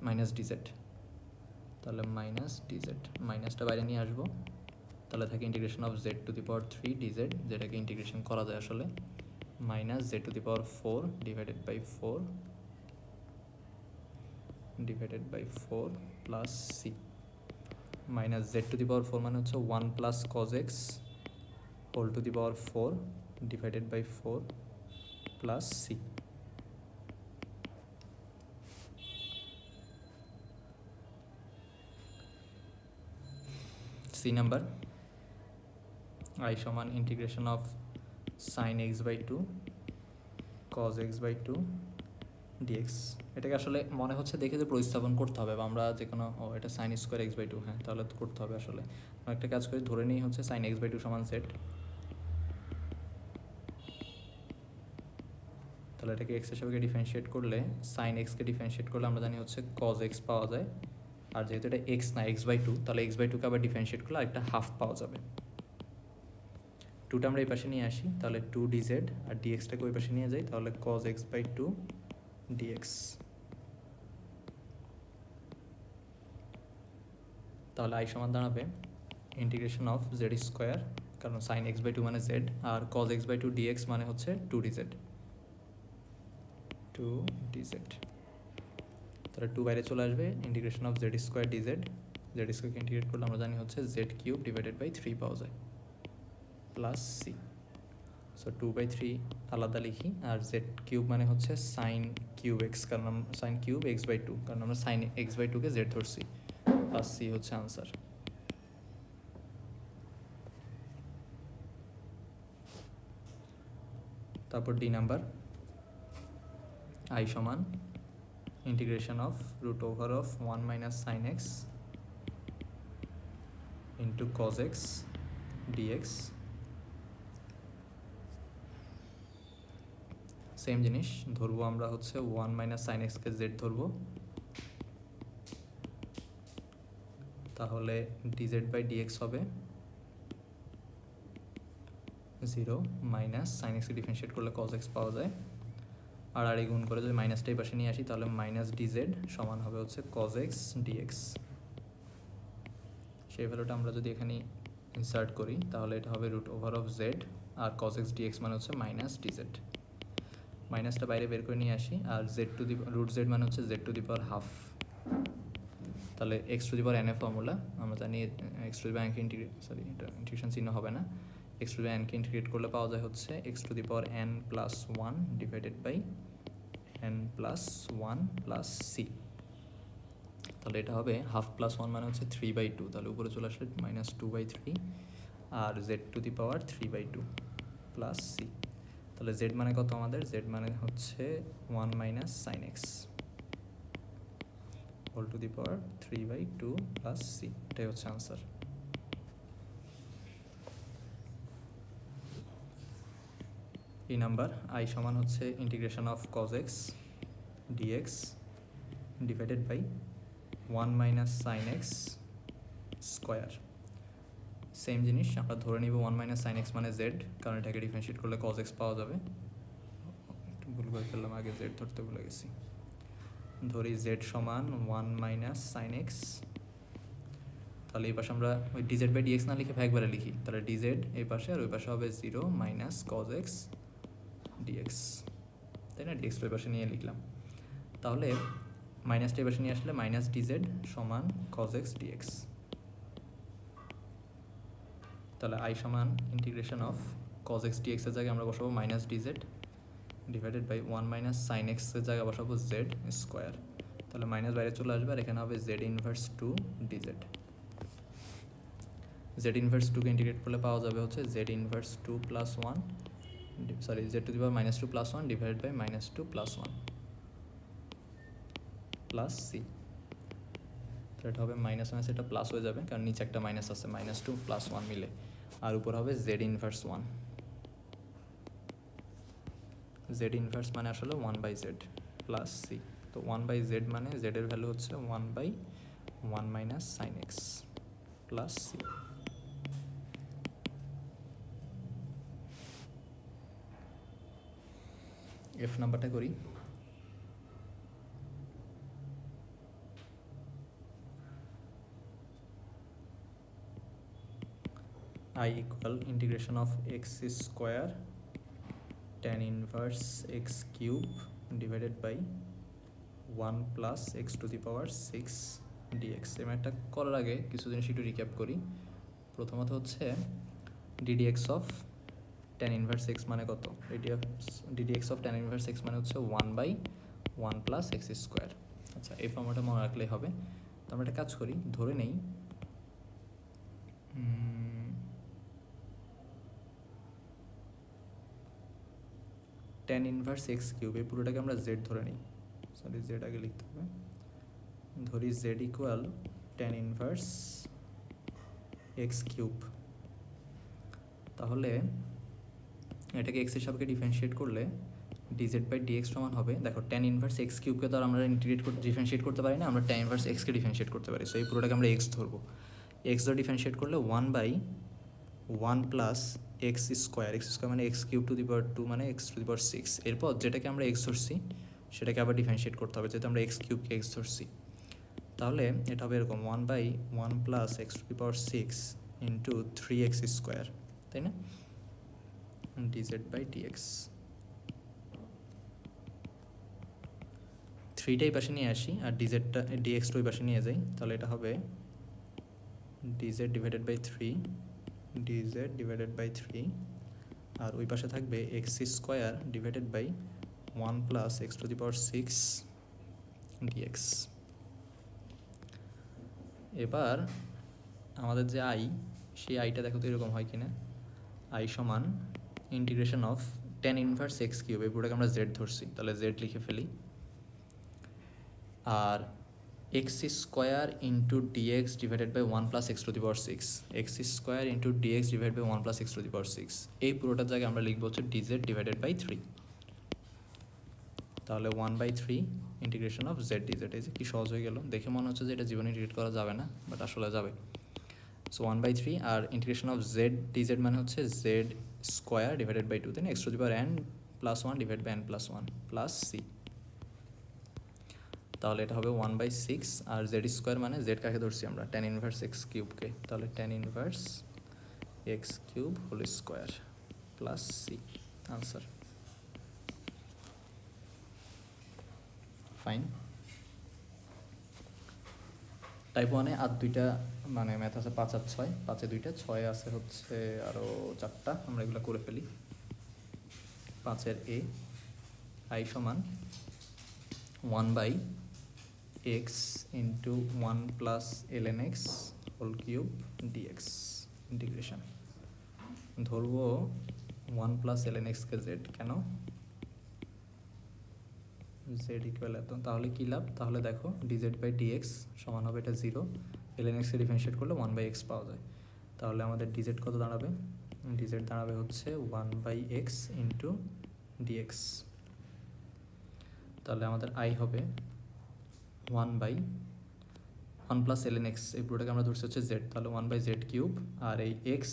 মাইনাস ডিজেড, তাহলে মাইনাস ডিজেড, মাইনাসটা বাইরে নিয়ে আসবো, তাহলে থাকে integration of z to the power 3 d z, যেটাকে ইন্টিগ্রেশন করা যায় আসলে, minus z to the power 4 divided by 4 plus c, minus z to the power 4 মানে হচ্ছে 1 plus cos x whole to the power 4 divided by 4 plus c. C number, I সমান integration of sine x by 2 cos x by 2 dx. এটাকে আসলে মনে হচ্ছে দেখে যে প্রতিস্থাপন করতে হবে, বা আমরা যে কোনো, ও এটা সাইন স্কোয়ার এক্স বাই 2, হ্যাঁ তাহলে তো করতে হবে আসলে। আমরা একটা কাজ করি, ধরে নিই হচ্ছে সাইন এক্স বাই 2 সমান সেট, তাহলে এটাকে এক্সের সাপেক্ষে ডিফারেন্সিয়েট করলে, সাইন এক্সকে ডিফারেন্সিয়েট করলে আমরা জানি হচ্ছে কজ এক্স পাওয়া যায়, আর যেহেতু এটা এক্স না এক্স বাই 2, তাহলে এক্স বাই 2কে আবার ডিফারেন্সিয়েট করলে আরেকটা হাফ পাওয়া যাবে। 2টা আমরা এই পাশে নিয়ে আসি, তাহলে 2 ডিজেড, আর ডিএক্সটাকে ওই পাশে নিয়ে যাই, তাহলে কজ এক্স বাই 2 ডিএক্স। তাহলে আই সমান দাঁড়াবে ইন্টিগ্রেশন অফ জেড স্কোয়ার, কারণ সাইন এক্স বাই 2 মানে জেড, আর কজ এক্স বাই 2 ডিএক্স মানে হচ্ছে 2 ডিজেড, তাহলে 2 বাইরে চলে আসবে, integration of z square d z, z স্কোয়ারকে ইন্টিগ্রেট করলে আমরা জানি হচ্ছে জেড কিউব ডিভাইডেড বাই 3 পাওয়া যায় প্লাস সি। সো 2/3 আলাদা লিখি, আর জেড কিউব মানে হচ্ছে সাইন কিউব এক্স, কারণ সাইন কিউব এক্স বাই 2, কারণ আমরা সাইন এক্স বাই 2কে জেড ধরছি, প্লাস সি হচ্ছে আনসার। তারপর ডি নাম্বার, আই সমান integration of root over of 1 minus sine x into cos x dx. Same জিনিস ধরবো আমরা হচ্ছে 1 মাইনাস সাইন এক্সকে জেড ধরবো, তাহলে ডিজেড বাই ডিএক্স হবে 0 মাইনাস সাইন এক্সকে ডিফারেন্সিয়েট করলে কজ এক্স পাওয়া যায়, আর এই গুণ করে যদি মাইনাসটা এই পাশে নিয়ে আসি, তাহলে মাইনাস ডিজেড সমান হবে হচ্ছে কজ এক্স ডিএক্স। সেই ভ্যালুটা আমরা যদি এখানে ইনসার্ট করি, তাহলে এটা হবে রুট ওভার অফ জেড, আর কজ এক্স ডিএক্স মানে হচ্ছে মাইনাস ডিজেড, মাইনাসটা বাইরে বের করে নিয়ে আসি, আর z to the root z মানে হচ্ছে z to the power half, তাহলে x to the power n এর ফর্মুলা আমরা জানি, এক্স টু দি পাওয়ার এনকে এটা ইন্টিগ্রেশন চিহ্ন হবে না, এক্স টু দি পাওয়ার এনকে ইন্টিগ্রেট করলে পাওয়া যায় হচ্ছে x to the power n plus 1 divided by n plus 1 plus c. তাহলে এটা হবে হাফ প্লাস 1 মানে হচ্ছে 3/2, তাহলে উপরে চলে আসলে -2/3, আর z to the power 3/2 plus c. তাহলে জেড মানে কত আমাদের? জেড মানে হচ্ছে 1 minus sine x whole to the power 3/2 plus c, এটাই হচ্ছে আনসার। এই নাম্বার আই সমান হচ্ছে integration of cos x d x divided by 1 minus sine x square. Same জিনিস আমরা ধরে নিব 1 মাইনাস সাইন এক্স মানে জেড, কারণ এটাকে ডিফারেন্সিয়েট করলে কজ এক্স পাওয়া যাবে। একটু ভুল করে ফেললাম, আগে জেড ধরতে ভুলে গেছি। ধরি জেড সমান 1 মাইনাস সাইন এক্স, তাহলে এই পাশে আমরা ওই ডিজেড বাই ডিএক্স না লিখে একবারে লিখি, তাহলে ডিজেড এই পাশে আর ওই পাশে হবে 0 মাইনাস কজ এক্স ডিএক্স, তাই না? ডিএক্স ওই পাশে নিয়ে লিখলাম, তাহলে মাইনাসটা এই পাশে নিয়ে আসলে মাইনাস ডিজেড সমান কজ এক্স ডিএক্স। তাহলে আই সমান ইন্টিগ্রেশন অফ কজ এক্স ডিএক্সের জায়গায় আমরা বসাবো minus dz divided by 1 minus sine এক্সের জায়গায় বসাবো জেড স্কোয়ার। তাহলে মাইনাস বাইরে চলে আসবে আর এখানে হবে z inverse 2 d z. Z inverse 2কে ইন্টিগ্রেট করলে পাওয়া যাবে হচ্ছে z inverse 2 plus 1 sorry z to the power minus 2 plus 1 divided by minus 2 plus 1 plus c. তো এটা হবে মাইনাস মাইনাস এটা প্লাস হয়ে যাবে, কারণ নিচে একটা মাইনাস আছে, মাইনাস 2 প্লাস 1 মিলে, আর উপর হবে জেড ইনভার্স 1। জেড ইনভার্স মানে আসলে 1 বাই জেড প্লাস সি। তো 1 বাই জেড মানে জেডের ভ্যালু হচ্ছে 1 by 1 minus sine x plus c. F নাম্বারটা করি। I equal integration of x square tan inverse x cube divided by 1 plus x to the power 6 dx। এই ম্যাথটা করার আগে কিছু জিনিস একটু রিক্যাপ করি। প্রথমত হচ্ছে ddx of tan inverse x মানে কত? ddx of tan inverse x মানে হচ্ছে 1 by 1 plus x square। আচ্ছা, এই ফর্মুলাটা মনে রাখলেই হবে। তো আমরা একটা কাজ করি, ধরে নেই tan ইনভার্স এক্স কিউব, এই পুরোটাকে আমরা জেড ধরে নিই, সরি জেড আগে লিখতে হবে। ধরি z equal tan inverse x cube, তাহলে এটাকে এক্সের সাপেক্ষে ডিফারেন্সিয়েট করলে ডিজেড বাই ডিএক্স সমান হবে, দেখো tan ইনভার্স এক্স কিউবকে তো আর আমরা ইন্টিগ্রেট করতে ডিফারেন্সিয়েট করতে পারি না, আমরা tan ইনভার্স এক্সকে ডিফারেন্সিয়েট করতে পারি। সো এই পুরোটাকে আমরা এক্স ধরবো। এক্স ধরে ডিফারেন্সিয়েট করলে 1 by 1 plus x square, x square মানে x cube to the power 2 মানে এক্স টু দি পাওয়ার 6। এরপর যেটাকে আমরা এক্স ধরছি সেটাকে আবার ডিফারেন্সিয়েট করতে হবে, যেহেতু আমরা এক্স কিউবকে এক্স ধরছি। তাহলে এটা হবে এরকম 1 by 1 plus x to the power 6 into 3x square, তাই না? Dz by dx. 3টা এই পাশে নিয়ে আসি আর ডিজেডটা ডিএক্সটা ওই পাশে নিয়ে যাই, তাহলে এটা হবে dz divided by 3 dz divided by 3, আর ওই পাশে থাকবে x square divided by 1 plus x to the power 6 dx. এবার আমাদের যে আই, সেই আইটা দেখো তো এরকম হয় কিনা। আই সমান integration of tan inverse x cube, এই পুরোটাকে আমরা জেড ধরছি, তাহলে জেড লিখে ফেলি, আর x square into d x divided by 1 plus x to the power 6, x square into d x divide by 1 plus x to the power 6, এই পুরোটার জায়গায় আমরা লিখবো হচ্ছে ডিজেড ডিভাইডেড বাই 3। তাহলে 1 by 3 integration of z dz. এই যে কি সহজ হয়ে গেল, দেখে মনে হচ্ছে যে এটা জীবনে ইন্টিগ্রেট করা যাবে না, বাট আসলে যাবে। সো 1 বাই 3 আর ইন্টিগ্রেশন অফ জেড ডিজেড মানে হচ্ছে জেড স্কোয়ার ডিভাইডেড বাই 2, তাই না? X to the power n plus 1 divide by n plus 1 plus c. তাহলে এটা হবে 1 বাই 6, আর জেড স্কোয়ার মানে জেড কাকে ধরছি আমরা? tan ইনভার্স এক্স কিউবকে, তাহলে tan inverse x cube whole square plus c. Answer fine. Type 1-এ আর 2টা মানে ম্যাথ আছে 5 আর 6, 5-এ 2টা, 6-এ আছে হচ্ছে আরও 4টা, আমরা এগুলো করে ফেলি। 5-এর এ, আই সমান 1 by x into 1 plus ln x whole cube dx integration. ধরবো 1 প্লাস ln x কে জেড, কেন? জেড ইকুয়াল এত, তাহলে কী লাভ? তাহলে দেখো ডিজেড বাই ডিএক্স সমান হবে এটা 0, ln x কে ডিফারেন্সিয়েট করলে 1 বাই এক্স পাওয়া যায়। তাহলে আমাদের ডিজেড কত দাঁড়াবে? ডিজেড দাঁড়াবে হচ্ছে 1 বাই এক্স ইন্টু ডিএক্স। তাহলে আমাদের আই হবে 1 প্লাস ln x, এই পুরোটাকে আমরা ধরছি হচ্ছে জেড, তাহলে 1/z³ আর এই এক্স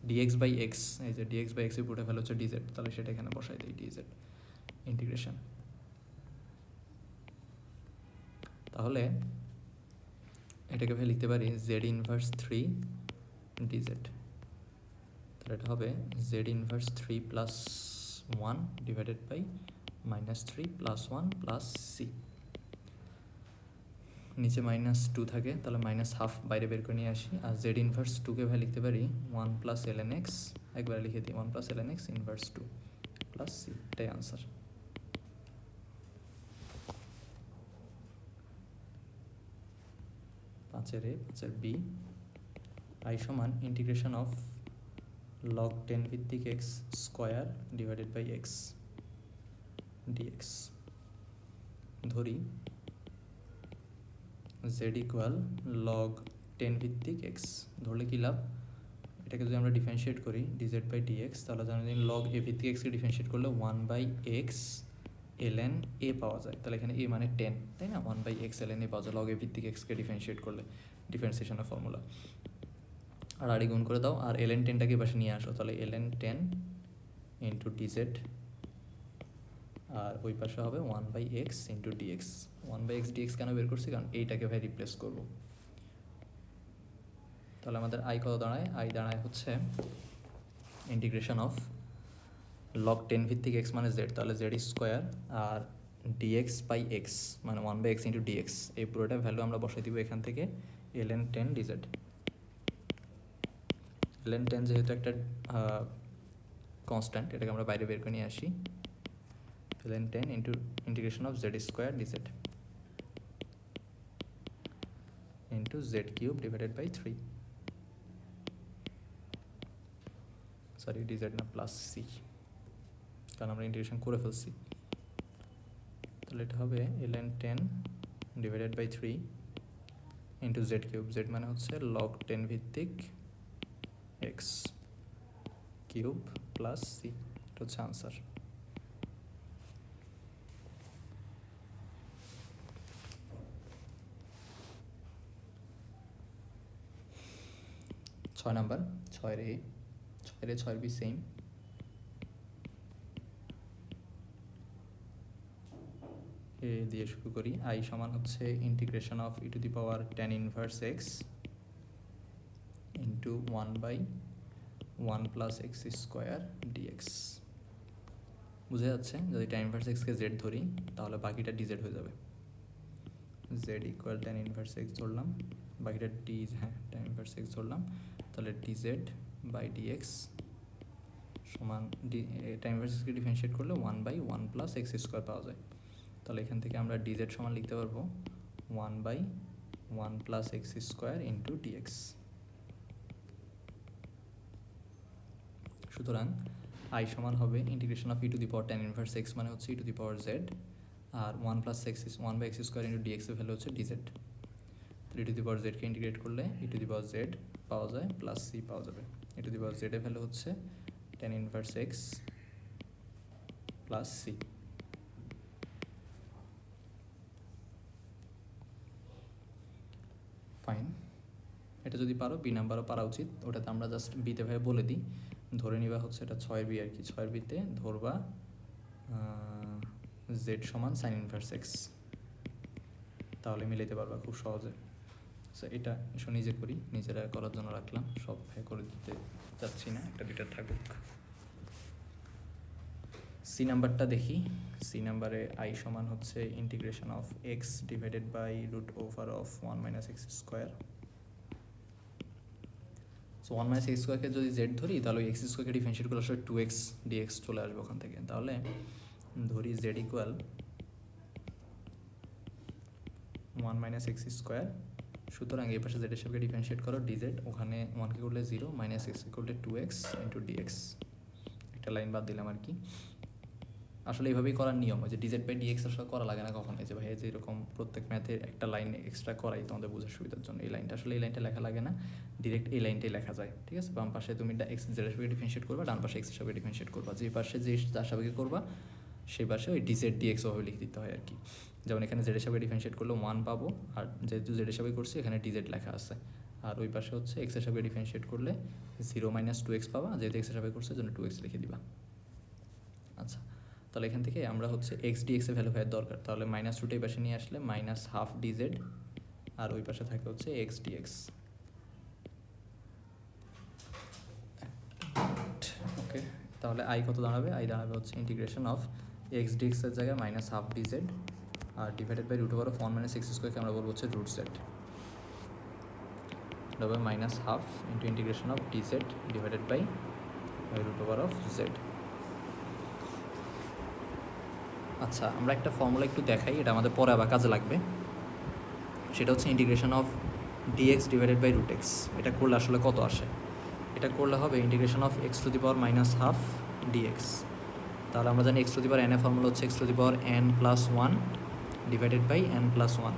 dx/x, এই যে dx/x এই পুরোটা ভ্যালু হচ্ছে ডিজেড, তাহলে সেটা এখানে বসাই দিই ডিজেড ইন্টিগ্রেশন। তাহলে এটাকে ভাই লিখতে পারি z−3 ডিজেড, তাহলে এটা হবে z−3 plus 1 divided by -3 plus 1 plus c. নিচে -2 থাকে, তাহলে -½ বাইরে বের করে নিয়ে আসি, আর z−2 কে ভাই লিখতে পারি 1 প্লাস ln x, একবার লিখে দিই 1 plus ln x inverse 2 plus c, এটাই আনসার। পাঁচের এ, পাঁচের বি, আই সমান ইন্টিগ্রেশন অফ log 10 ভিত্তিক x square divided by x dx. ধরি z ইকুয়াল log 10 ভিত্তিক এক্স, ধরলে কী লাভ, এটাকে যদি আমরা ডিফারেন্সিয়েট করি dz/dx, তাহলে জানি log a ভিত্তিক এক্সকে ডিফারেন্সিয়েট করলে 1/x ln a পাওয়া যায়, তাহলে এখানে a মানে 10, তাই না, 1/x ln a পাওয়া যায় log a ভিত্তিক এক্সকে ডিফারেন্সিয়েট করলে, ডিফারেন্সিয়েশনের ফর্মুলা। আর আড়ি গুণ করে দাও, আর ln 10টাকে পাশে নিয়ে আসো, তাহলে ln 10 ইন্টু dz, আর ওই পাশে হবে 1/x into dx. 1/x dx কেন বের করছি, কারণ এইটাকে ভাই রিপ্লেস করব। তাহলে আমাদের আই কত দাঁড়ায়, আই দাঁড়ায় হচ্ছে ইন্টিগ্রেশন অফ log 10 ভিত্তিক এক্স মানে জেড, তাহলে জেড স্কোয়ার, আর dx/x মানে 1/x ইন্টু ডিএক্স, এই পুরোটা ভ্যালু আমরা বসাই দিব এখান থেকে ln 10 dz। ln 10 যেহেতু একটা কনস্ট্যান্ট, এটাকে আমরা বাইরে বের করে নিয়ে আসি, ln 10 into integration of z square dz into z³ divided by 3, sorry dz না, প্লাস সি, কারণ আমরা ইন্টিগ্রেশন করে ফেলছি। তাহলে এটা হবে ln 10 divided by 3 into z³ Z মানে হচ্ছে log 10 ভিত্তিক এক্স কিউব প্লাস সি, এটা হচ্ছে আনসার। ছয় number, 6 a 6 b same, a দিয়ে শুরু করি। আই সমান হচ্ছে integration of e to the power tan inverse x into 1/1 plus x square dx. বুঝে যাচ্ছে, যদি tan ইনভার্স এক্সকে জেড ধরি তাহলে বাকিটা ডিজেড হয়ে যাবে। Z equal tan inverse x ধরলাম, বাকিটা tan ইনভার্স এক্স ধরলাম, তাহলে ডিজেড বাই ডিএক্স সমান tan ইনভার্স এক্সকে ডিফারেন্সিয়েট করলে 1/1 প্লাস এক্স স্কোয়ার পাওয়া যায়, তাহলে এখান থেকে আমরা ডিজেড সমান লিখতে পারবো 1/1 plus x square into d x. সুতরাং আই সমান হবে integration of e to the power tan inverse x মানে হচ্ছে e to the power z, আর 1 plus x 1/x square into d x এর ভ্যালু হচ্ছে d z. E to the power জেডকে integrate করলে e to the power Z পাওয়া যায় plus c পাওয়া যাবে। E to the power z এর ভ্যালু হচ্ছে tan inverse x plus c. Fine, এটা যদি পারো বি নাম্বারও পারা উচিত, ওটাতে আমরা জাস্ট বিতে ভাই বলে দিই, ধরে নিবা হচ্ছে এটা 6 বি আর কি, 6 বিতে ধরবা জেড সমান সাইন ইনভার্স এক্স, তাহলে মিলাইতে পারবা খুব সহজে। সো এটা এসব নিজে করি, নিজেরা করার জন্য রাখলাম, সব ভাই করে দিতে চাচ্ছি না, একটা দুইটা থাকুক। সি নাম্বারটা দেখি, সি নাম্বারে আই সমান হচ্ছে integration of x divided by root over of 1 minus x square. So 1 minus x স্কোয়ারকে যদি জেড ধরি তাহলে ওই এক্স স্কোয়ারকে ডিফারেন্সিয়েট করলে আসলে 2x dx চলে আসবে ওখান থেকে, তাহলে ধরি z equal 1 minus x square. সুতরাং এই পাশে জেডের সাথে ডিফারেন্সিয়েট করো ডিজেড, ওখানে 1কে করলে 0 মাইনাস এক্স করলে 2x ইন্টু ডিএক্স, একটা লাইন বাদ দিলাম আর কি। আসলে এইভাবেই করার নিয়ম, ওই যে ডিজেড বাই ডিএক্স আসলে করা লাগে না কখনো। এই যে ভাই যে এরকম প্রত্যেক ম্যাথের একটা লাইন এক্সট্রা করাই তোমাদের বোঝার সুবিধার জন্য। এই লাইনটা আসলে এই লাইনটা লেখা লাগে না, ডিরেক্ট এই লাইনটাই লেখা যায়, ঠিক আছে? বাম পাশে তুমি এক্স জেডের সাপেক্ষে ডিফারেন্সিয়েট করবা, ডান পাশে এক্সের সাপেক্ষে ডিফারেন্সিয়েট করবা। যে পাশে যে যার সাপেক্ষে করবা সেই পাশে ওই ডিজেড ডিএক্স ওভাবে লিখে দিতে হয় আর কি। যেমন এখানে জেডের সাপেক্ষে ডিফারেন্সিয়েট করলে 1 পাবো, আর যেহেতু জেডের সাপেক্ষে করছি এখানে ডিজেড লেখা আছে। আর ওই পাশে হচ্ছে এক্সের সাপেক্ষে ডিফারেন্সিয়েট করলে 0 - 2x পাবা, যেহেতু এক্সের সাপেক্ষে করছে জন্য 2x লিখে দিবা। আচ্ছা, তাহলে এখান থেকে আমরা হচ্ছে এক্স ডিএক্সের ভ্যালু ভাইয়ের দরকার, তাহলে মাইনাস রুট এই পাশে নিয়ে আসলে -12 ডিজেড, আর ওই পাশে থাকে হচ্ছে এক্স ডিএক্স। ওকে, তাহলে আই কত দাঁড়াবে? আই দাঁড়াবে হচ্ছে ইন্টিগ্রেশন অফ এক্স ডিএক্সের জায়গায় -12 DZ R divided by √1 - x² আমরা বলবো হচ্ছে √z। এটা হবে -12 into integration of dz divided by √z। আচ্ছা, আমরা একটা ফর্মুলা একটু দেখাই, এটা আমাদের পরে আবার কাজে লাগবে। সেটা হচ্ছে integration of dx divided by √x। এটা করলে আসলে কত আসে? এটা করলে হবে ইন্টিগ্রেশন অফ x⁻⁻½ ডিএক্স। তাহলে আমরা জানি x⁻n এর ফর্মুলা হচ্ছে x⁻n+1 divided by n+1।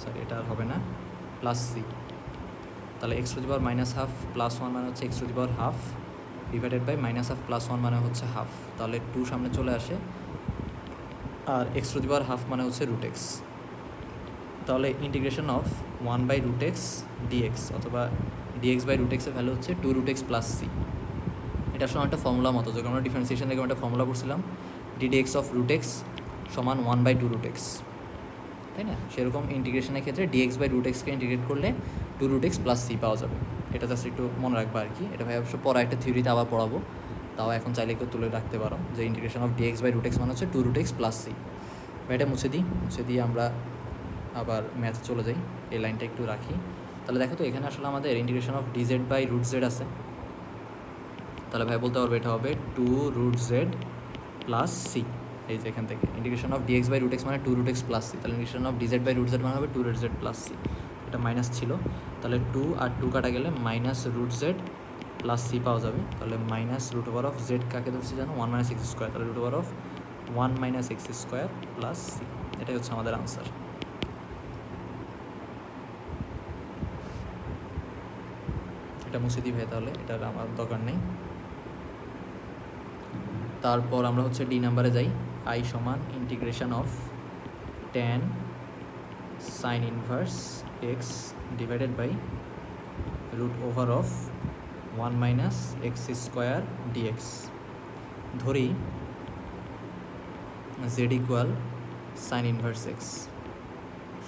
Sorry, এটা আর হবে না, প্লাস সি। তাহলে x⁻⁻½ প্লাস 1 মানে হচ্ছে x⁻½ ডিভাইডেড বাই -12 +1 মানে হচ্ছে হাফ। তাহলে 2 সামনে চলে আসে, আর x⁻½ মানে হচ্ছে √x। তাহলে ইন্টিগ্রেশন অফ 1/√x dx অথবা dx বাই √x এর ভ্যালু হচ্ছে 2√x প্লাস সি। এটা আসলে একটা ফর্মুলা মতো, যখন আমরা ডিফারেন্সিয়েশন থেকে একটা ফর্মুলা পড়ছিলাম ddx অফ √x সমান 1/2√x, তাই না? সেরকম ইন্টিগ্রেশনের ক্ষেত্রে dx বাই √xকে ইন্টিগ্রেট করলে 2√x প্লাস সি পাওয়া যাবে। এটা জাস্ট একটু মনে রাখবা আর কি। এটা ভাই অবশ্য পরে একটা থিওরিতে আবার পড়াবো, তাও এখন চাইলে কেউ তুলে রাখতে পারো যে integration of dx by √x মানে হচ্ছে 2√x প্লাস সি। এটা মুছে দিয়ে আমরা আবার ম্যাথ চলে যাই। এই লাইনটা একটু রাখি। তাহলে দেখো তো এখানে আসলে আমাদের integration of dz by √z আছে। তাহলে ভাই বলতে পারবে এটা হবে 2√z প্লাস সি। এই যে এখান থেকে integration of dx by √x মানে 2√x প্লাস সি। তাহলে integration of dz by √z মানে হবে 2√z প্লাস সি। এটা মাইনাস ছিল, তাহলে 2 আর 2 কাটা গেলে -√z প্লাস সি পাওয়া যাবে। তাহলে -√z কাকে ধরছি জানো? 1 - x²। তাহলে √1 - x² প্লাস সি। এটাই হচ্ছে আমাদের আনসার। এটা মুছে দিই ভাই, তাহলে এটার আমার দরকার নেই। তারপর আমরা হচ্ছে ডি নাম্বারে যাই। আই সমান integration of tan sin inverse x divided by √1 - x² dx। ধরি z equal sine inverse x.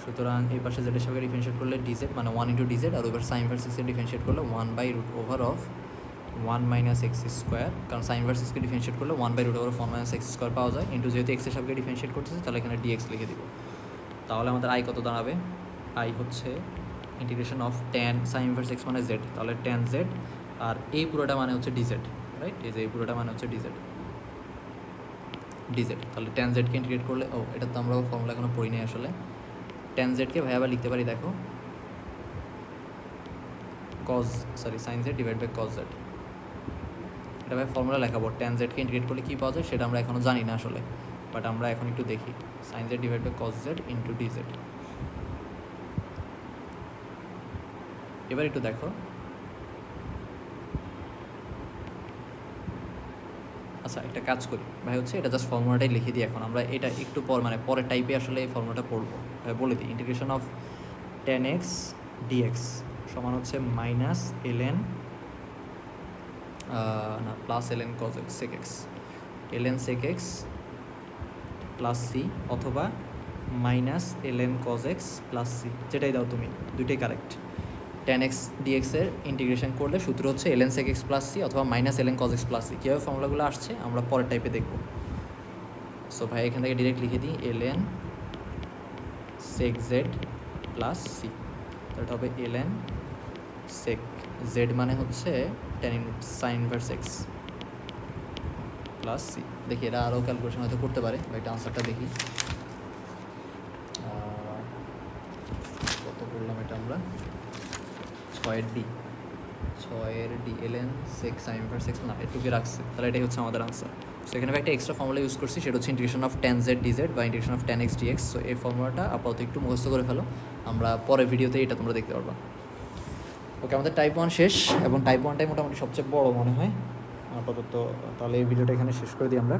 সুতরাং এই পাশে জেডের সাথে ডিফারেন্সিয়েট করলে ডিজেড মানে 1 × ডিজেড, আর ওইবার সাইন ইনভার্স এক্সের ডিফারেন্সিয়েট করলে 1/√1 - x²। কারণ সাইন ইনভার্স এক্সকে ডিফারেন্সিয়েট করলে 1/√1 - x² পাওয়া যায়। ইন্টু যেহেতু এক্সের সাথে ডিফারেন্সিয়েট করতেছে তাহলে এখানে ডিএক্স লিখে দিব। তাহলে আমাদের আই কত দাঁড়াবে? আই হচ্ছে integration of tan sign inverse x মানে জেড, তাহলে tan z, আর এই পুরোটা মানে হচ্ছে ডিজেড, রাইট? এই যে এই পুরোটা মানে হচ্ছে ডিজেড। তাহলে tan z কে ইন্টিগ্রেট করলে, এটা তো আমরা ফর্মুলা এখনো পড়ি নাই আসলে। tan z কে ভাই আবার লিখতে পারি, দেখো sin z divide by cos z। এটা ভাই ফর্মুলা লেখাবো। tan z কে ইন্টিগ্রেট করলে কী পাওয়া যায় সেটা আমরা এখনও জানি না আসলে, বাট আমরা এখন একটু দেখি। sin z divide by cos z into dz। এবার একটু দেখো, আচ্ছা একটা কাজ করি ভাই, হচ্ছে এটা জাস্ট ফর্মুলাটাই লিখে দিই এখন। আমরা এটা একটু পরের টাইপে আসলে এই ফর্মুলাটা পড়বো। ভাই বলে দিই, integration of tan x dx সমান হচ্ছে -ln plus ln cos x sec x, ln sec x plus c, অথবা -ln cos x plus c, যেটাই দাও তুমি, দুইটাই কারেক্ট। tan x dx এর ইন্টিগ্রেশন করলে সূত্র হচ্ছে ln sec x plus c অথবা -ln cos x plus c. কীভাবে ফর্মুলাগুলো আসছে আমরা পরের টাইপে দেখব। সো ভাই এখান থেকে ডিরেক্ট লিখে দিই ln sec z plus c. তো এটা হবে ln sec z মানে হচ্ছে sin inverse x plus c. দেখি এরা আরও ক্যালকুলেশন হয়তো করতে পারে, বা এটা আনসারটা দেখি কত করলাম। এটা আমরা 6-এর D ln sec sin inverse x, না এটুকুই রাখছে, তাহলে এটাই হচ্ছে আমাদের আনসার। সো এখানে আমি একটা এক্সট্রা ফর্মুলা ইউজ করছি, সেটা হচ্ছে integration of tan z dz বা integration of tan x dx। So এই ফর্মুলাটা আপাতত একটু মুখস্থ করে ফেলো, আমরা পরের ভিডিওতে এটা তোমরা দেখতে পারবা। ওকে, আমাদের টাইপ 1 শেষ, এবং টাইপ 1টাই মোটামুটি সবচেয়ে বড় মনে হয় আপাতত। তাহলে এই ভিডিওটা এখানে শেষ করে দিই আমরা।